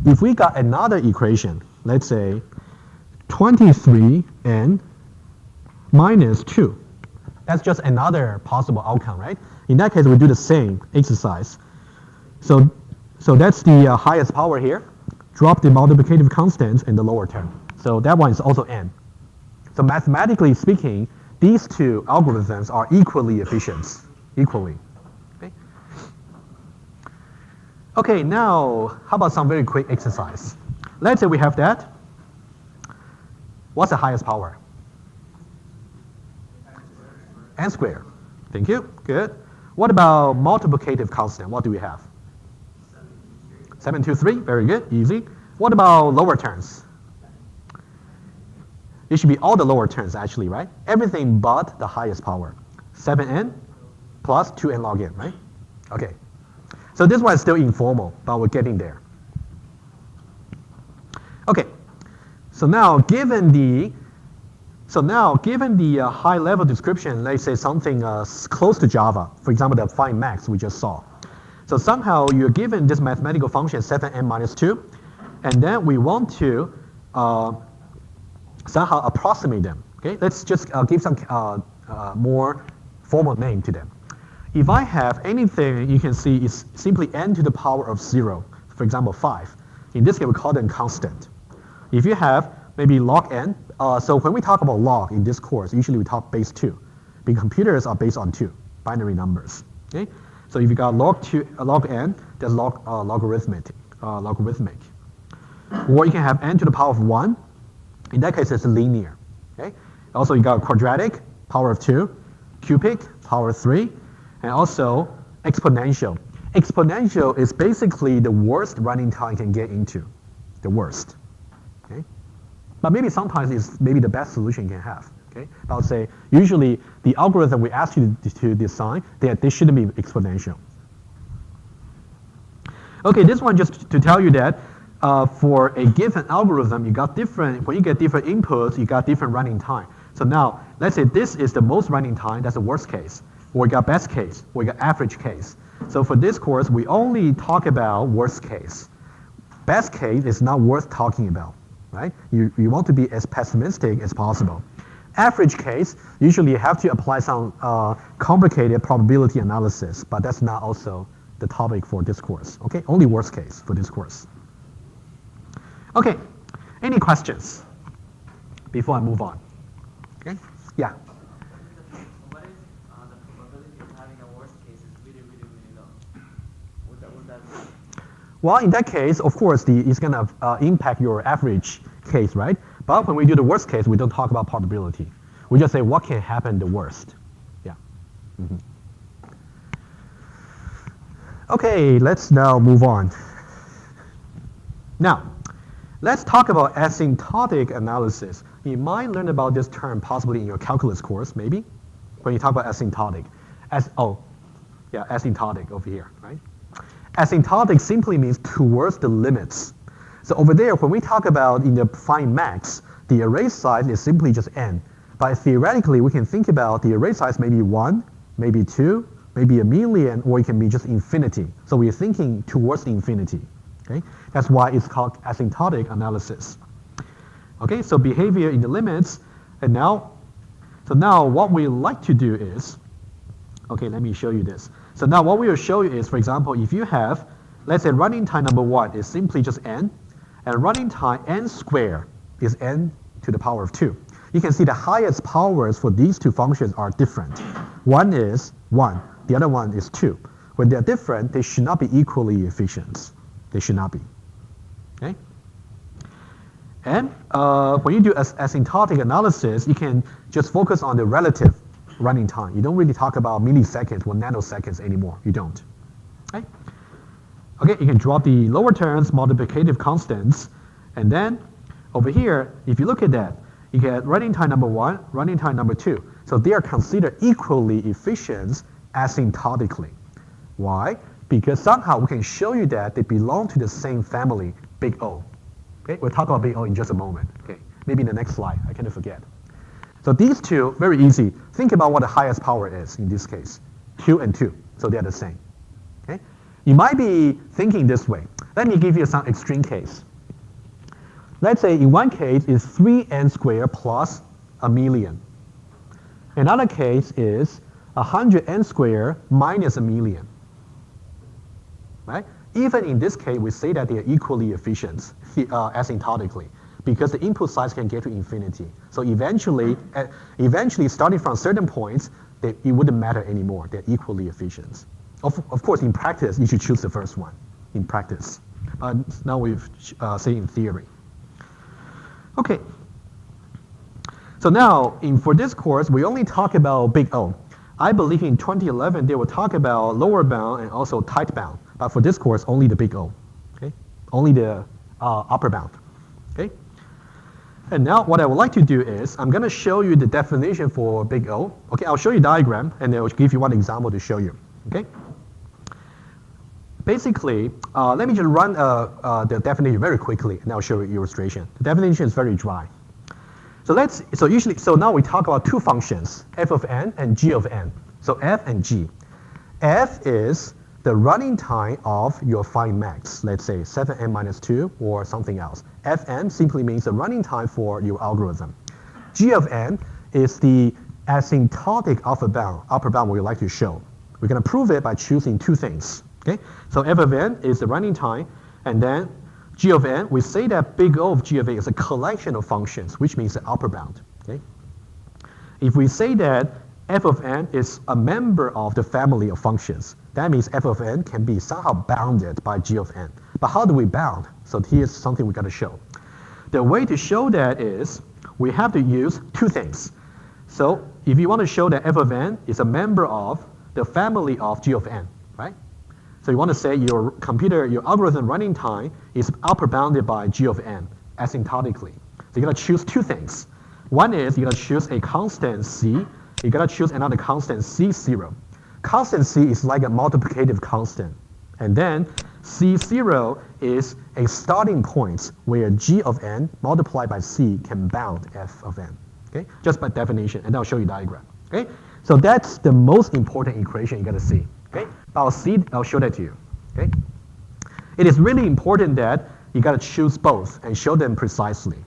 if we got another equation, let's say 23n minus 2. That's just another possible outcome, right? In that case, we do the same exercise. So that's the highest power here. Drop the multiplicative constant in the lower term. So that one is also n. So mathematically speaking, these two algorithms are equally efficient, equally. Okay, now how about some very quick exercise? Let's say we have that. What's the highest power? N squared. Thank you. Good. What about multiplicative constant? What do we have? 723. Very good. Easy. What about lower terms? It should be all the lower terms actually, right? Everything but the highest power. 7n plus 2n log n, right? Okay. So this one is still informal, but we're getting there. Okay. So now given the high level description, let's say something close to Java, for example, the find max we just saw. So somehow you're given this mathematical function 7n minus 2, and then we want to somehow approximate them. Okay, let's just give some more formal name to them. If I have anything you can see is simply n to the power of 0, for example 5. In this case we call them constant. If you have maybe log n, so when we talk about log in this course, usually we talk base 2, because computers are based on 2 binary numbers. Okay, so if you got log n, that's logarithmic. Or you can have n to the power of 1. In that case, it's linear. Okay. Also, you got quadratic, power of 2, cubic, power of 3, and also exponential. Exponential is basically the worst running time you can get into, the worst. Okay. But maybe sometimes it's maybe the best solution you can have. Okay. But I would say usually the algorithm we ask you to design, they shouldn't be exponential. Okay, this one just to tell you that for a given algorithm, when you get different inputs, you got different running time. So now, let's say this is the most running time, that's the worst case. Or you got best case, or you got average case. So for this course, we only talk about worst case. Best case is not worth talking about, right? You want to be as pessimistic as possible. Average case, usually you have to apply some complicated probability analysis, but that's not also the topic for this course, okay? Only worst case for this course. Okay, any questions before I move on? Okay, yeah. What if the probability of having a worst case is really, really, really low? Would that be? Well, in that case, of course, it's going to impact your average case, right? But when we do the worst case, we don't talk about probability. We just say what can happen the worst. Yeah. Okay, let's now move on. Now, let's talk about asymptotic analysis. You might learn about this term possibly in your calculus course, maybe, when you talk about asymptotic. Asymptotic over here, right? Asymptotic simply means towards the limits. So over there, when we talk about in the find max, the array size is simply just n. But theoretically, we can think about the array size maybe 1, maybe 2, maybe a million, or it can be just infinity. So we're thinking towards the infinity. Okay? That's why it's called asymptotic analysis. Okay, so behavior in the limits, and now what we like to do is, okay, let me show you this. So now what we will show you is, for example, if you have, let's say running time number 1 is simply just n, and running time n squared is n to the power of 2. You can see the highest powers for these two functions are different. One is 1, the other one is 2. When they're different, they should not be equally efficient. They should not be. Okay? And when you do asymptotic analysis, you can just focus on the relative running time. You don't really talk about milliseconds or nanoseconds anymore. You don't. Okay? Okay, you can drop the lower terms, multiplicative constants, and then over here, if you look at that, you get running time number 1, running time number 2. So they are considered equally efficient asymptotically. Why? Because somehow we can show you that they belong to the same family, big O. Okay, we'll talk about big O in just a moment. Okay, maybe in the next slide, I can't forget. So these two, very easy. Think about what the highest power is in this case, 2 and 2. So they're the same. Okay, you might be thinking this way. Let me give you some extreme case. Let's say in one case is 3n squared plus a million. Another case is 100n squared minus a million. Right? Even in this case, we say that they are equally efficient asymptotically because the input size can get to infinity. So eventually starting from certain points, it wouldn't matter anymore. They're equally efficient. Of course, in practice, you should choose the first one in practice. Now we've say in theory. Okay. So now, for this course, we only talk about big O. I believe in 2011, they will talk about lower bound and also tight bound. But for this course, only the big O. Okay? Only the upper bound. Okay? And now what I would like to do is, I'm going to show you the definition for big O. Okay, I'll show you a diagram, and I'll give you one example to show you. Okay? Basically, let me just run the definition very quickly, and I'll show you an illustration. The definition is very dry. So now we talk about two functions, f of n and g of n. So f and g. F is the running time of your find max, let's say 7n minus 2 or something else. Fn simply means the running time for your algorithm. G of n is the asymptotic upper bound we like to show. We're going to prove it by choosing two things. Okay? So f of n is the running time, and then g of n, we say that big O of g of n is a collection of functions, which means the upper bound. Okay? If we say that f of n is a member of the family of functions, that means f of n can be somehow bounded by g of n. But how do we bound? So here's something we got to show. The way to show that is we have to use two things. So if you want to show that f of n is a member of the family of g of n, right? So you want to say your algorithm running time is upper bounded by g of n asymptotically. So you're going to choose two things. One is you're going to choose a constant c. You're going to choose another constant c0. Constant c is like a multiplicative constant. And then c0 is a starting point where g of n multiplied by c can bound f of n. Okay? Just by definition, and I'll show you a diagram. Okay? So that's the most important equation you got to see. Okay? I'll show that to you. Okay? It is really important that you got to choose both and show them precisely.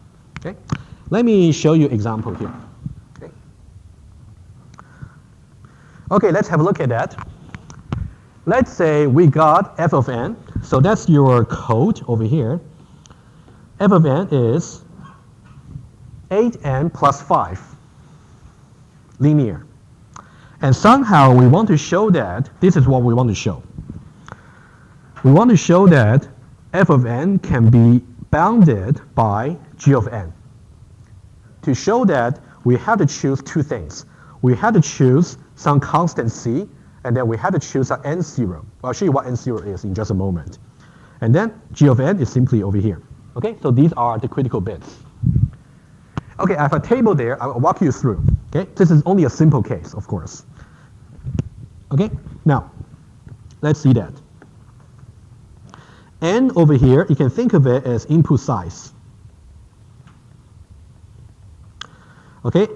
Okay? Let me show you an example here. Okay? Okay, let's have a look at that. Let's say we got f of n. So that's your code over here. f of n is 8n plus 5, linear. And somehow we want to show that, this is what we want to show. We want to show that f of n can be bounded by g of n. To show that, we have to choose two things. We have to choose some constant c, and then we have to choose an n0. I'll show you what n0 is in just a moment. And then g of n is simply over here. Okay, so these are the critical bits. Okay, I have a table there. I'll walk you through. Okay, this is only a simple case, of course. Okay, now let's see that. N over here, you can think of it as input size. Okay,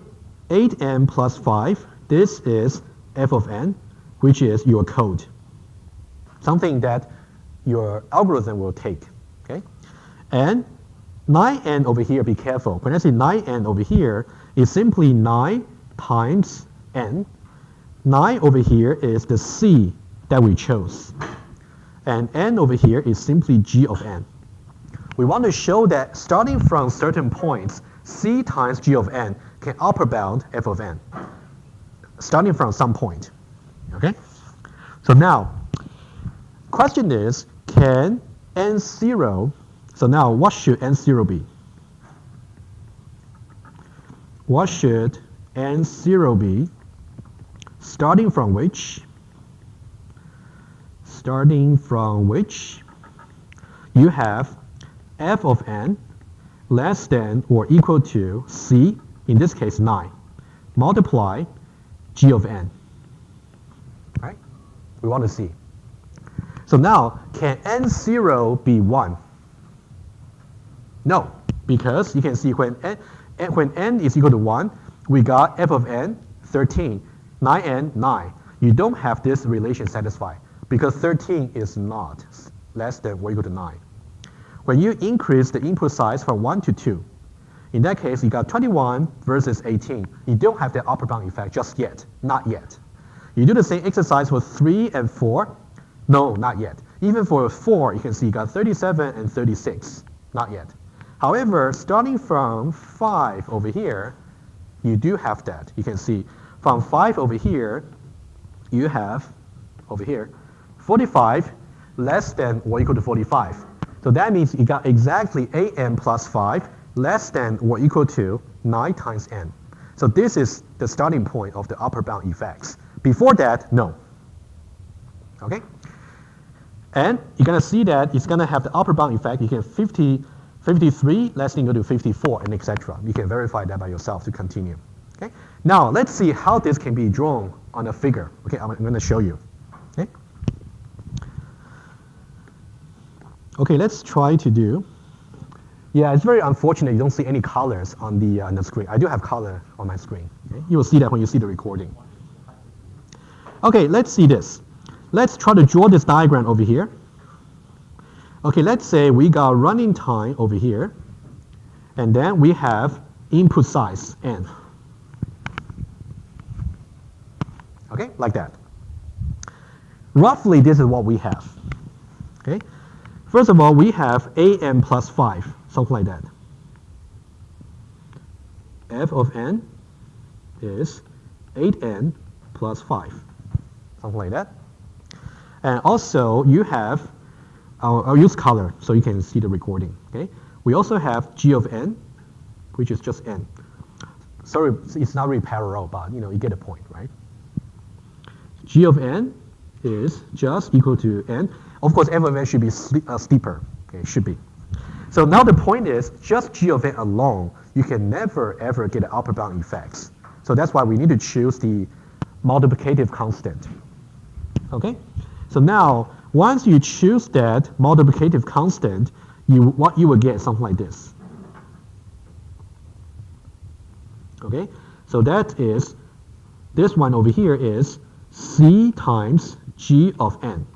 8n plus 5, this is f of n, which is your code. Something that your algorithm will take. Okay, and 9n over here, be careful. When I say 9n over here, it's simply 9 times n. 9 over here is the c that we chose. And n over here is simply g of n. We want to show that starting from certain points, c times g of n can upper bound f of n, starting from some point. Okay? So now, question is, can n0, so now what should n0 be? What should n0 be? Starting from which? Starting from which you have f of n less than or equal to c, in this case 9, multiply g of n. Right? We want to see. So now, can n0 be 1? No, because you can see when n is equal to 1, we got f of n 13, 9n 9. You don't have this relation satisfied because 13 is not less than or equal to 9. When you increase the input size from 1 to 2, in that case, you got 21 versus 18. You don't have the upper bound effect just yet, not yet. You do the same exercise for 3 and 4. No, not yet. Even for 4, you can see you got 37 and 36, not yet. However, starting from 5 over here, you do have that. You can see from 5 over here, you have, over here, 45 less than or equal to 45. So that means you got exactly 8n plus 5 less than or equal to 9 times n. So this is the starting point of the upper bound effects. Before that, no. Okay? And you're going to see that it's going to have the upper bound effect. You get 53 less than or equal to 54, and etc. You can verify that by yourself to continue. Okay? Now, let's see how this can be drawn on a figure. Okay, I'm going to show you. Okay? Okay, let's try to do. Yeah, it's very unfortunate you don't see any colors on the screen. I do have color on my screen. Okay? You will see that when you see the recording. Okay, let's see this. Let's try to draw this diagram over here. Okay, let's say we got running time over here, and then we have input size, n. Okay, like that. Roughly, this is what we have. Okay, first of all, we have an plus 5, something like that. F of n is 8n plus 5, something like that. And also, you have, I'll use color so you can see the recording. Okay, we also have g of n, which is just n. Sorry, it's not really parallel, but you get the point, right? G of n is just equal to n. Of course, f of n should be steeper. Okay, it should be. So now the point is, just g of n alone, you can never ever get upper bound effects. So that's why we need to choose the multiplicative constant. Okay. So now, once you choose that multiplicative constant, what you will get something like this. Okay, so that is, this one over here is c times g of n.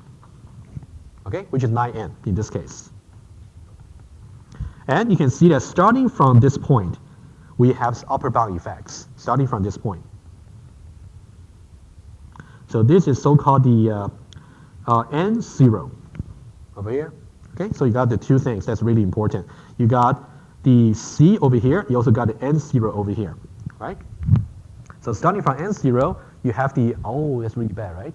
Okay, which is 9n in this case. And you can see that starting from this point, we have upper bound effects, starting from this point. So this is so-called the n0 over here. Okay, so you got the two things. That's really important. You got the C over here. You also got the N0 over here, right? So starting from N0, you have the, oh, that's really bad, right?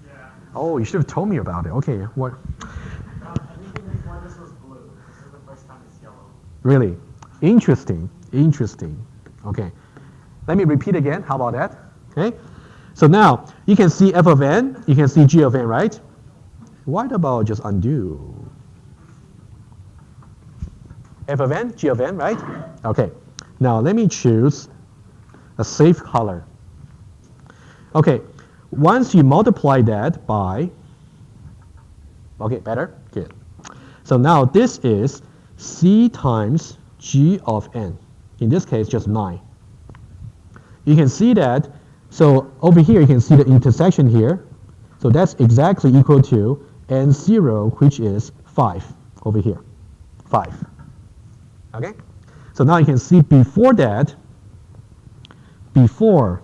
Yeah. Oh, you should have told me about it. Okay, what? I think before this was blue. This is the first time it's yellow. Really? Interesting, interesting. Okay, let me repeat again. How about that? Okay, so now you can see f of n, you can see g of n, right? What about just undo? F of n, g of n, right? Okay, now let me choose a safe color. Okay, once you multiply that by, okay, better? Good. So now this is c times g of n. In this case, just 9. You can see that, so over here you can see the intersection here. So that's exactly equal to n0, which is 5 over here. 5. Okay? So now you can see before that, before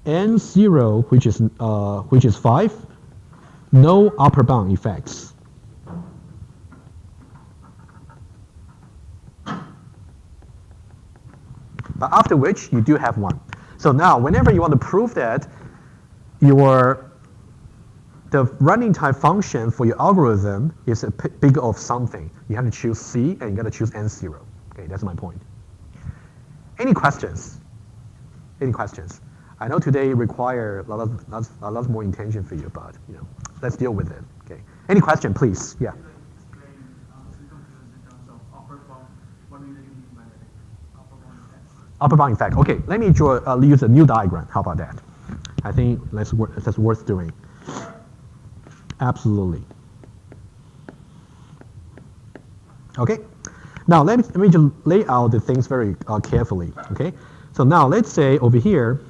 n0, which is 5, no upper bound effects. But after which, you do have one. So now, whenever you want to prove that the running time function for your algorithm is a big of something, you have to choose C and you got to choose N0. Okay, that's my point. Any questions? Any questions? I know today require a lot more intention for you, but you know, let's deal with it. Okay. Any question, please? Yeah. Upper bound effect. Okay, let me draw, use a new diagram. How about that? I think that's worth doing. Absolutely. Okay. Now let me just lay out the things very carefully. Okay. So now let's say over here,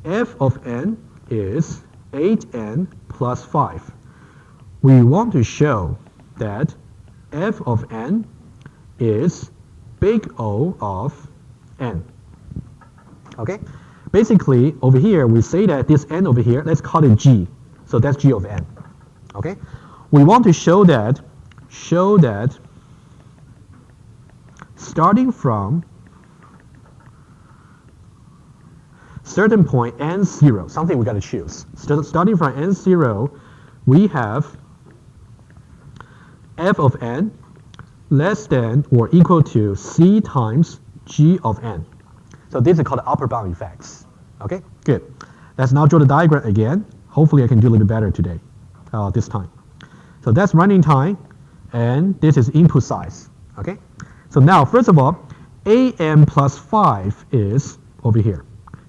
f of n is 8n plus 5. We want to show that f of n is big O of n. Okay? Basically, over here, we say that this n over here, let's call it g. So that's g of n. Okay? We want to show that starting from certain point n0, something we got to choose. Starting from n0, we have f of n less than or equal to c times g of n. So these are called upper bound effects. Okay, good. Let's now draw the diagram again. Hopefully I can do a little bit better today, this time. So that's running time, and this is input size. Okay, so now first of all, an plus 5 is over here.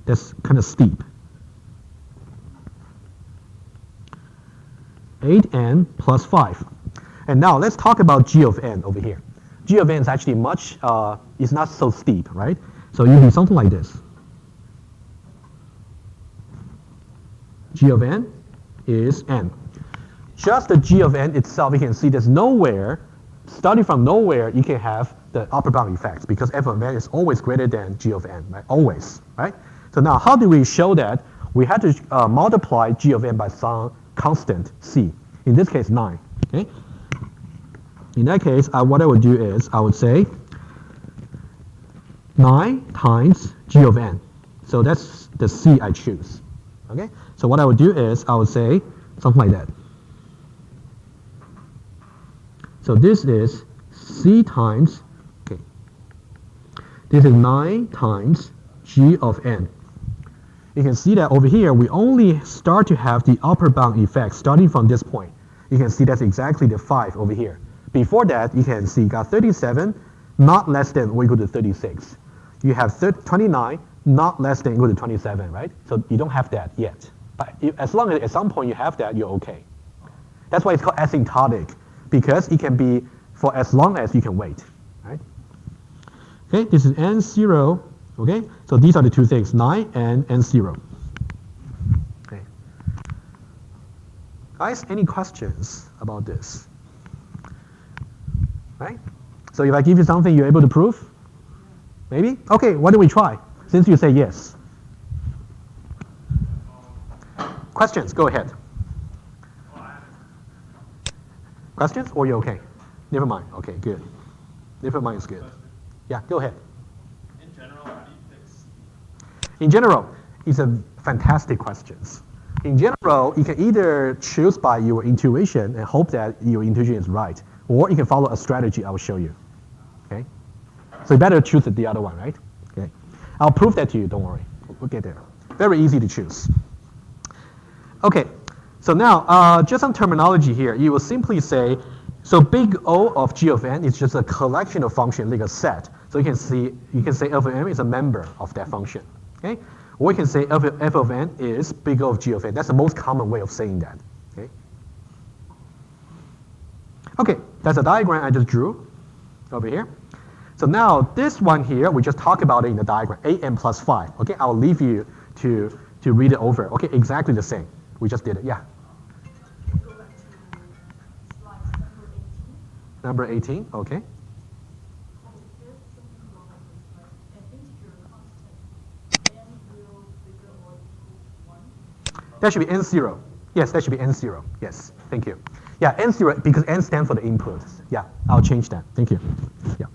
That's kind of steep. 8n plus 5. And now let's talk about g of n over here. G of n is actually is not so steep, right? So you do something like this. G of n is n. Just the g of n itself, you can see there's nowhere, starting from nowhere, you can have the upper bound effects because f of n is always greater than g of n, right? Always, right? So now how do we show that? We had to multiply g of n by some constant c. In this case, 9. Okay. In that case, what I would do is I would say 9 times g of n. So that's the c I choose. Okay. So what I would do is I would say something like that. So this is c times, okay, this is 9 times g of n. You can see that over here, we only start to have the upper bound effect starting from this point. You can see that's exactly the 5 over here. Before that, you can see got 37, not less than or equal to 36. You have 29, not less than or equal to 27, right? So you don't have that yet. But as long as at some point you have that, you're okay. That's why it's called asymptotic, because it can be for as long as you can wait, right? Okay, this is n0. Okay, so these are the two things, 9 and n0. Okay. Guys, any questions about this? Right? So if I give you something you're able to prove? Maybe? Okay, why don't we try? Since you say yes. Questions, go ahead. Questions or you okay? Never mind. Okay, good. Never mind is good. Question. Yeah, go ahead. In general, how do you fix? In general, it's a fantastic questions. In general, you can either choose by your intuition and hope that your intuition is right, or you can follow a strategy I will show you. Okay? So you better choose the other one, right? Okay. I'll prove that to you, don't worry. We'll get there. Very easy to choose. Okay, so now just some terminology here. You will simply say, so big O of G of n is just a collection of functions, like a set. So you can say f of n is a member of that function. Okay? Or you can say f of n is big O of G of n. That's the most common way of saying that. Okay? Okay, that's a diagram I just drew over here. So now this one here, we just talked about it in the diagram, an plus 5. Okay, I'll leave you to read it over. Okay, exactly the same. We just did it, yeah. Go back to slide number 18. Number 18, okay. There's something wrong with this, right? An integer constant, n will bigger or equal 1. That should be n0. Yes, that should be n0. Yes, thank you. Yeah, n0, because n stands for the input. Yeah, I'll change that. Thank you. Yeah.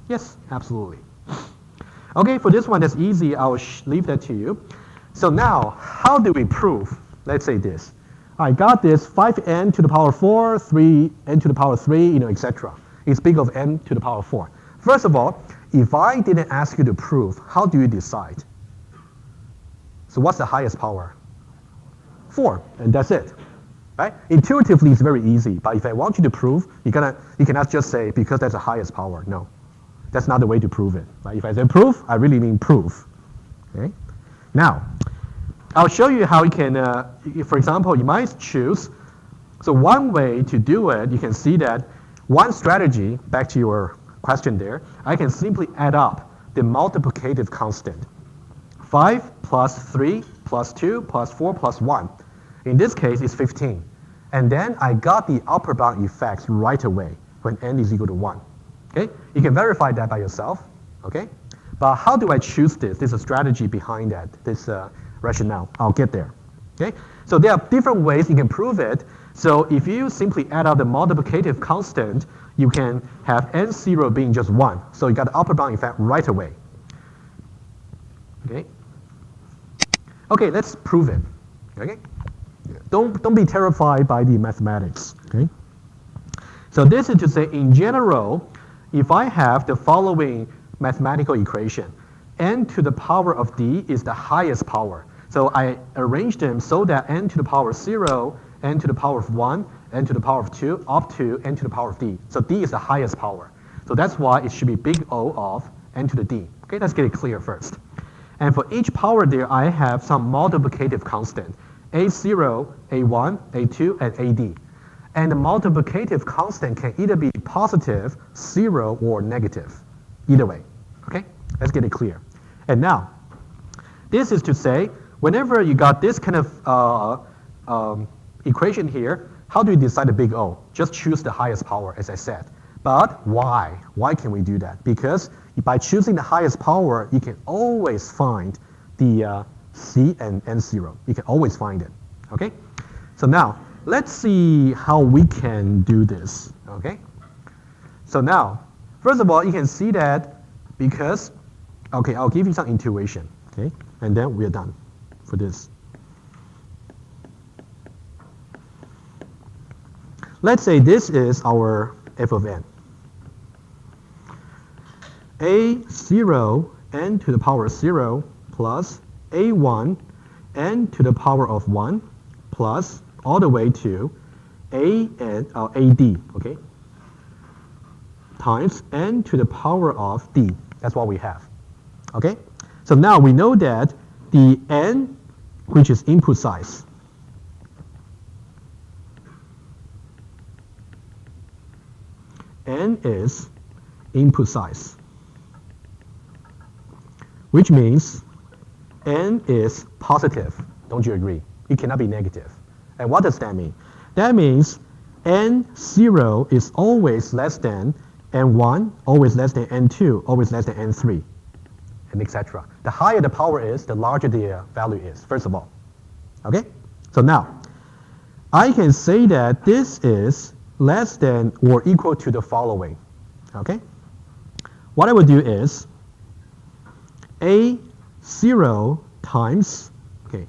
Yes, absolutely. Okay, for this one, that's easy. I'll leave that to you. So now, how do we prove? Let's say this. I got this 5n to the power 4, 3n to the power 3, etc. It's big of n to the power 4. First of all, if I didn't ask you to prove, how do you decide? So what's the highest power? 4, and that's it. Right? Intuitively, it's very easy. But if I want you to prove, you cannot just say because that's the highest power. No, that's not the way to prove it. Right? If I say proof, I really mean proof. Okay? Now, I'll show you how you can, for example, you might choose. So one way to do it, you can see that one strategy, back to your question there, I can simply add up the multiplicative constant. 5 plus 3 plus 2 plus 4 plus 1. In this case, it's 15. And then I got the upper bound effects right away when n is equal to 1. Okay? You can verify that by yourself. Okay? But how do I choose this? There's a strategy behind that, this rationale. I'll get there. Okay? So there are different ways you can prove it. So if you simply add up the multiplicative constant, you can have n0 being just 1. So you got the upper bound effect right away. Okay? Okay, let's prove it. Okay? Don't be terrified by the mathematics. Okay? So this is to say, in general, if I have the following mathematical equation, n to the power of d is the highest power. So I arrange them so that n to the power of 0, n to the power of 1, n to the power of 2, up to n to the power of d. So d is the highest power. So that's why it should be big O of n to the d. Okay, let's get it clear first. And for each power there, I have some multiplicative constant, a0, a1, a2, and ad. And the multiplicative constant can either be positive, 0, or negative. Either way. Okay? Let's get it clear. And now, this is to say, whenever you got this kind of equation here, how do you decide the big O? Just choose the highest power, as I said. But why? Why can we do that? Because by choosing the highest power, you can always find the C and N0. You can always find it. Okay? So now, let's see how we can do this. Okay? So now, first of all, you can see that because, okay, I'll give you some intuition. Okay? And then we're done for this. Let's say this is our f of n. A0 n to the power of 0 plus a1 n to the power of 1 plus all the way to ad, okay, times n to the power of d. That's what we have. Okay? So now we know that the n, which is input size, n is input size, which means n is positive. Don't you agree? It cannot be negative. And what does that mean? That means n0 is always less than n1, always less than n2, always less than n3, and etc. The higher the power is, the larger the value is, first of all. Okay? So now, I can say that this is less than or equal to the following. Okay? What I would do is A0 times, okay,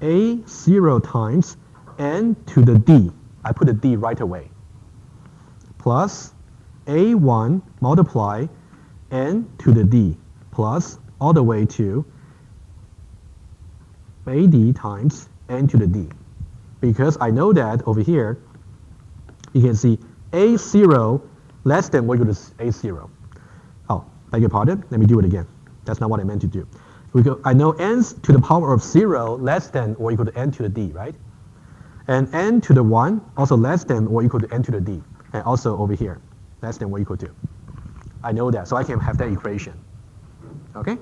A0 times n to the d. I put a d right away. Plus A1 multiply n to the d plus all the way to AD times n to the d. Because I know that over here, you can see A0 less than or equal to A0. Oh, beg your pardon. Let me do it again. That's not what I meant to do. I know n to the power of 0 less than or equal to n to the d, right? And n to the 1 also less than or equal to n to the d. And also over here, less than or equal to. I know that, so I can have that equation. Okay?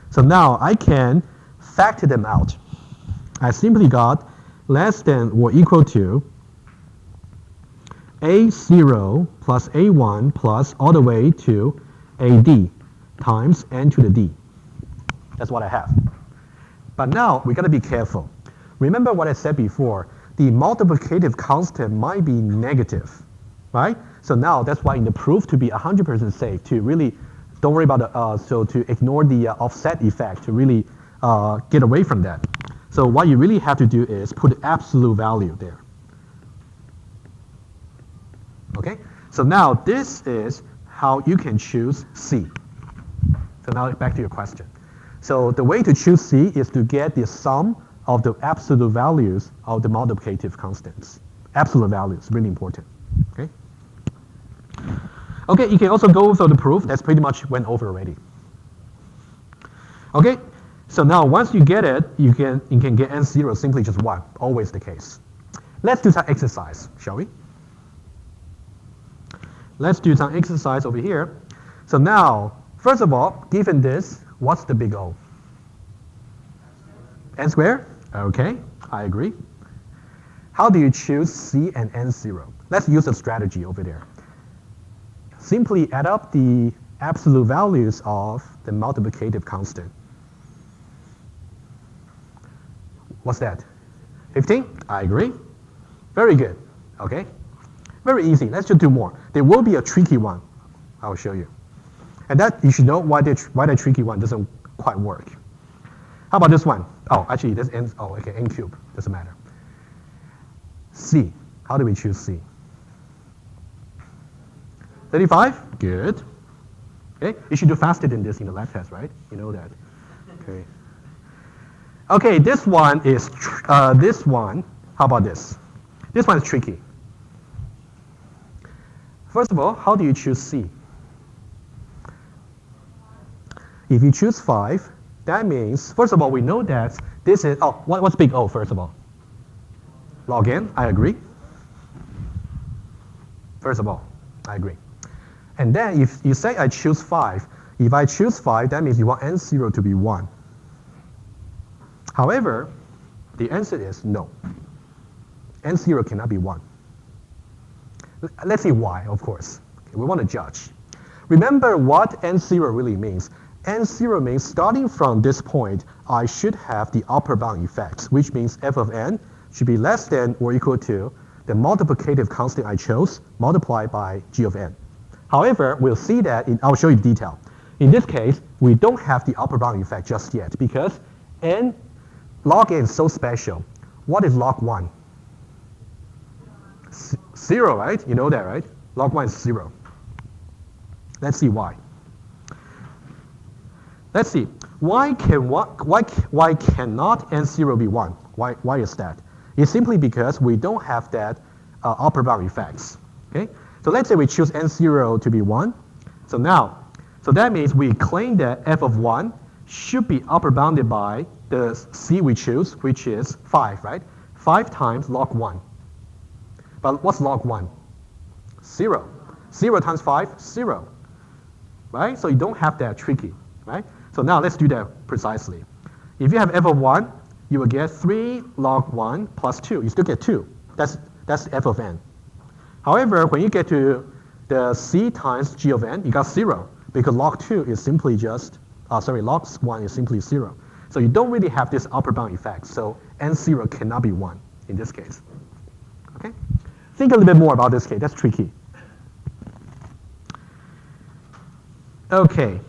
So now I can factor them out. I simply got less than or equal to A0 plus A1 plus all the way to AD times n to the d. That's what I have. But now we got to be careful. Remember what I said before, the multiplicative constant might be negative, right? So now that's why in the proof, to be 100% safe, to really don't worry about the, to ignore the offset effect, to really get away from that. So what you really have to do is put absolute value there. Okay? So now this is how you can choose C. So now back to your question. So the way to choose C is to get the sum of the absolute values of the multiplicative constants. Absolute values, really important. Okay? Okay, you can also go through the proof. That's pretty much went over already. Okay, so now once you get it, you can get n0 simply just 1, always the case. Let's do some exercise, shall we? Let's do some exercise over here. So now, first of all, given this, what's the big O? N squared? Okay, I agree. How do you choose C and n0? Let's use a strategy over there. Simply add up the absolute values of the multiplicative constant. What's that? 15? I agree. Very good. Okay. Very easy. Let's just do more. There will be a tricky one. I'll show you. And that you should know why the tricky one doesn't quite work. How about this one? Oh, actually, this n. Oh, okay, n cubed. Doesn't matter. C. How do we choose C? 35? Good. Okay, you should do faster than this in the lab test, right? You know that. Okay. Okay, this one is, this one, how about this? This one is tricky. First of all, how do you choose C? If you choose 5, that means, first of all, we know that this is, oh, what's big O, first of all? Log n, I agree. First of all, I agree. And then if you say I choose 5, if I choose 5, that means you want n0 to be 1. However, the answer is no. n0 cannot be 1. Let's see why, of course. Okay, we want to judge. Remember what n0 really means. n0 means starting from this point, I should have the upper bound effect, which means f of n should be less than or equal to the multiplicative constant I chose multiplied by g of n. However, we'll see that, I'll show you the detail. In this case, we don't have the upper bound effect just yet because log n is so special. What is log 1? 0, right? You know that, right? Log 1 is 0. Let's see why. Let's see. Why cannot n0 be 1? Why is that? It's simply because we don't have that upper bound effects. Okay? So let's say we choose n0 to be 1. So that means we claim that f of 1 should be upper bounded by the c we choose, which is 5, right? 5 times log 1. But what's log 1? 0. 0 times 5, 0. Right? So you don't have that tricky, right? So now let's do that precisely. If you have f of 1, you will get 3 log 1 plus 2. You still get 2. That's f of n. However, when you get to the c times g of n, you got 0, because log 2 is simply just, log 1 is simply 0. So you don't really have this upper bound effect. So n0 cannot be 1 in this case. Okay? Think a little bit more about this case. That's tricky. Okay.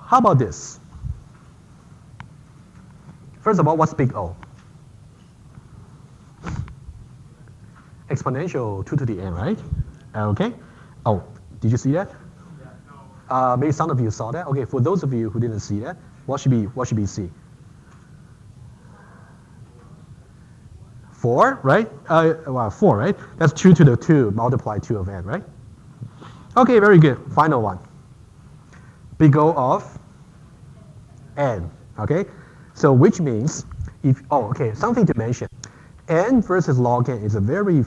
How about this? First of all, what's big O? Exponential 2 to the n, right? Okay. Oh, did you see that? Maybe some of you saw that. Okay, for those of you who didn't see that, what should we see? 4, right? Well, 4, right? That's 2 to the 2 multiply 2 of n, right? Okay, very good. Final one. Big O of n, okay? So which means, something to mention. N versus log n is a very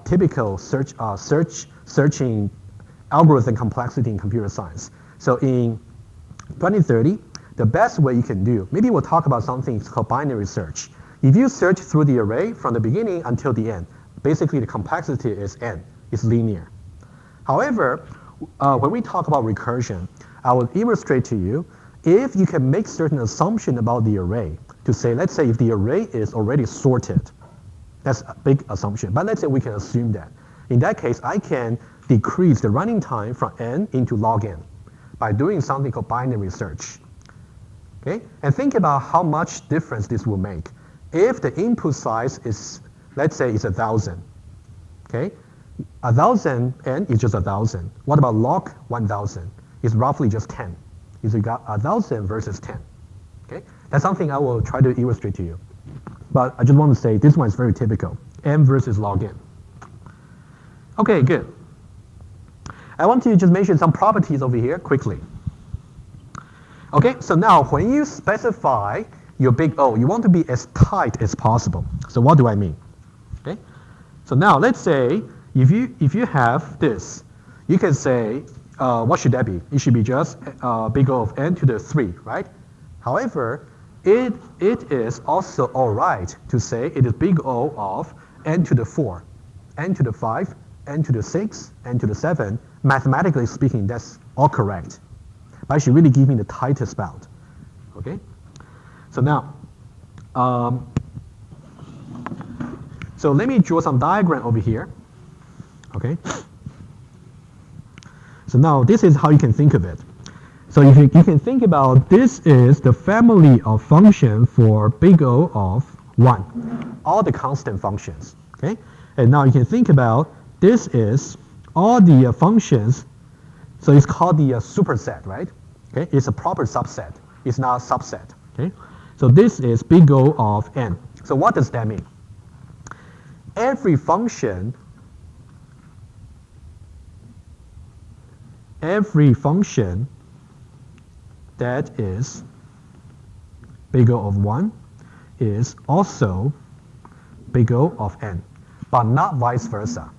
typical searching algorithm complexity in computer science. So in 2030, the best way you can do, maybe we'll talk about something called binary search. If you search through the array from the beginning until the end, basically the complexity is n, it's linear. However, when we talk about recursion, I will illustrate to you, if you can make certain assumption about the array, to say, let's say if the array is already sorted, that's a big assumption, but let's say we can assume that. In that case, I can decrease the running time from n into log n by doing something called binary search. Okay? And think about how much difference this will make. If the input size is, let's say it's 1,000, okay? 1,000 n is just 1,000. What about log 1,000? It's roughly just 10. You got 1,000 versus 10. Okay? That's something I will try to illustrate to you. But I just want to say this one is very typical. N versus log n. Okay, good. I want to just mention some properties over here quickly. Okay, so now when you specify your big O, you want to be as tight as possible. So what do I mean? Okay, so now let's say if you have this, you can say, what should that be? It should be just big O of n to the 3, right? However, it is also all right to say it is big O of n to the 4, n to the 5, n to the 6, n to the 7. Mathematically speaking, that's all correct. But it should really give me the tightest bound. Okay? So now, so let me draw some diagram over here. Okay? So now this is how you can think of it. So if you can think about this is the family of function for big O of 1, all the constant functions. Okay? And now you can think about this is all the functions, so it's called the superset, right? Okay? It's a proper subset. It's not a subset. Okay? So this is big O of n. So what does that mean? Every function that is big O of 1 is also big O of n, but not vice versa.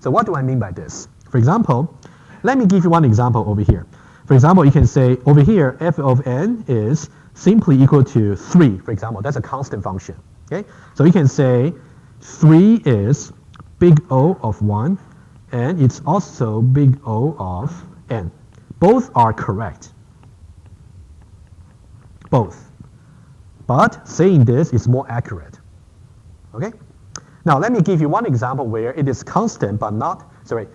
So what do I mean by this? For example, let me give you one example over here. For example, you can say over here, f of n is simply equal to 3, for example. That's a constant function. Okay? So you can say 3 is big O of 1, and it's also big O of n. Both are correct. Both. But saying this is more accurate. Okay? Now let me give you one example where it is constant but not,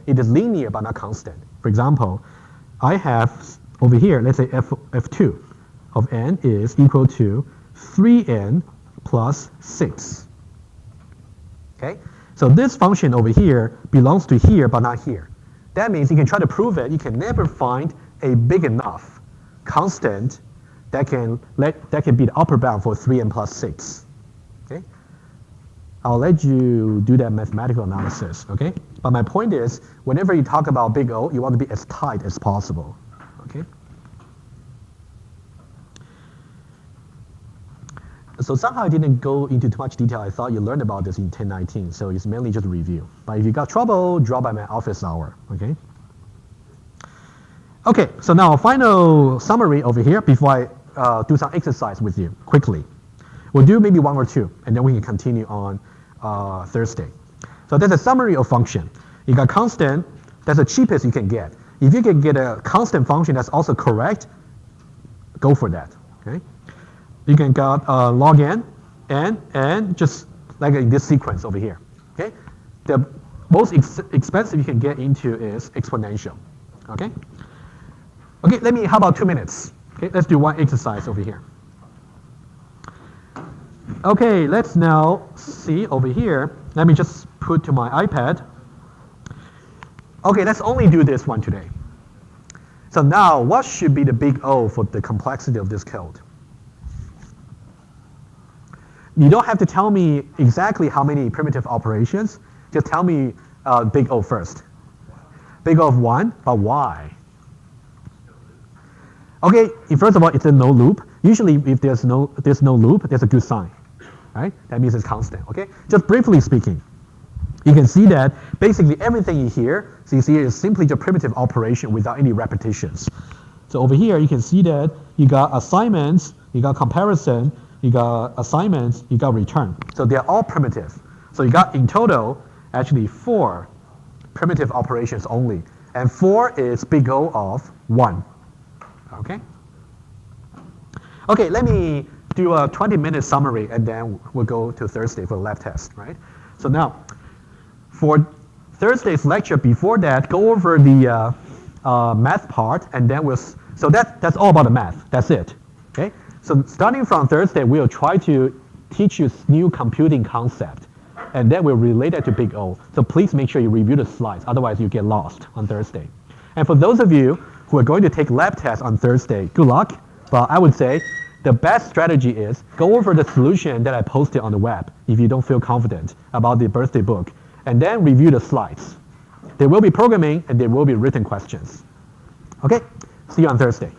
it is linear but not constant. For example, I have over here, let's say f2 of n is equal to 3n plus 6. Okay? So this function over here belongs to here but not here. That means you can try to prove it, you can never find a big enough constant that can be the upper bound for 3n plus 6. Okay? I'll let you do that mathematical analysis, okay? But my point is, whenever you talk about big O, you want to be as tight as possible, okay? So somehow I didn't go into too much detail. I thought you learned about this in 1019, so it's mainly just a review. But if you got trouble, drop by my office hour, okay? Okay, so now final summary over here before I do some exercise with you quickly. We'll do maybe one or two, and then we can continue on Thursday. So that's a summary of function. You got constant, that's the cheapest you can get. If you can get a constant function that's also correct, go for that, okay? You can get log n, and just like in this sequence over here. Okay, the most expensive you can get into is exponential. Okay. Okay, how about 2 minutes? Okay, let's do one exercise over here. Okay, let's now see over here. Let me just put to my iPad. Okay, let's only do this one today. So now, what should be the big O for the complexity of this code? You don't have to tell me exactly how many primitive operations. Just tell me big O first. Big O of 1, but why? Okay, first of all, it's a no loop. Usually, if there's no loop, there's a good sign, right? That means it's constant. Okay, just briefly speaking, you can see that basically everything you see is simply just primitive operation without any repetitions. So over here, you can see that you got assignments, you got comparison, you got assignments, you got return. So they're all primitive. So you got in total actually 4 primitive operations only, and 4 is big O of 1. Okay. Okay, let me do a 20-minute summary, and then we'll go to Thursday for the lab test, right? So now, for Thursday's lecture, before that, go over the math part, and then so that's all about the math. That's it. Okay. So starting from Thursday, we'll try to teach you new computing concept, and then we'll relate that to big O. So please make sure you review the slides, otherwise you get lost on Thursday. And for those of you who are going to take lab tests on Thursday, good luck. But I would say the best strategy is go over the solution that I posted on the web if you don't feel confident about the birthday book, and then review the slides. There will be programming and there will be written questions. Okay, see you on Thursday.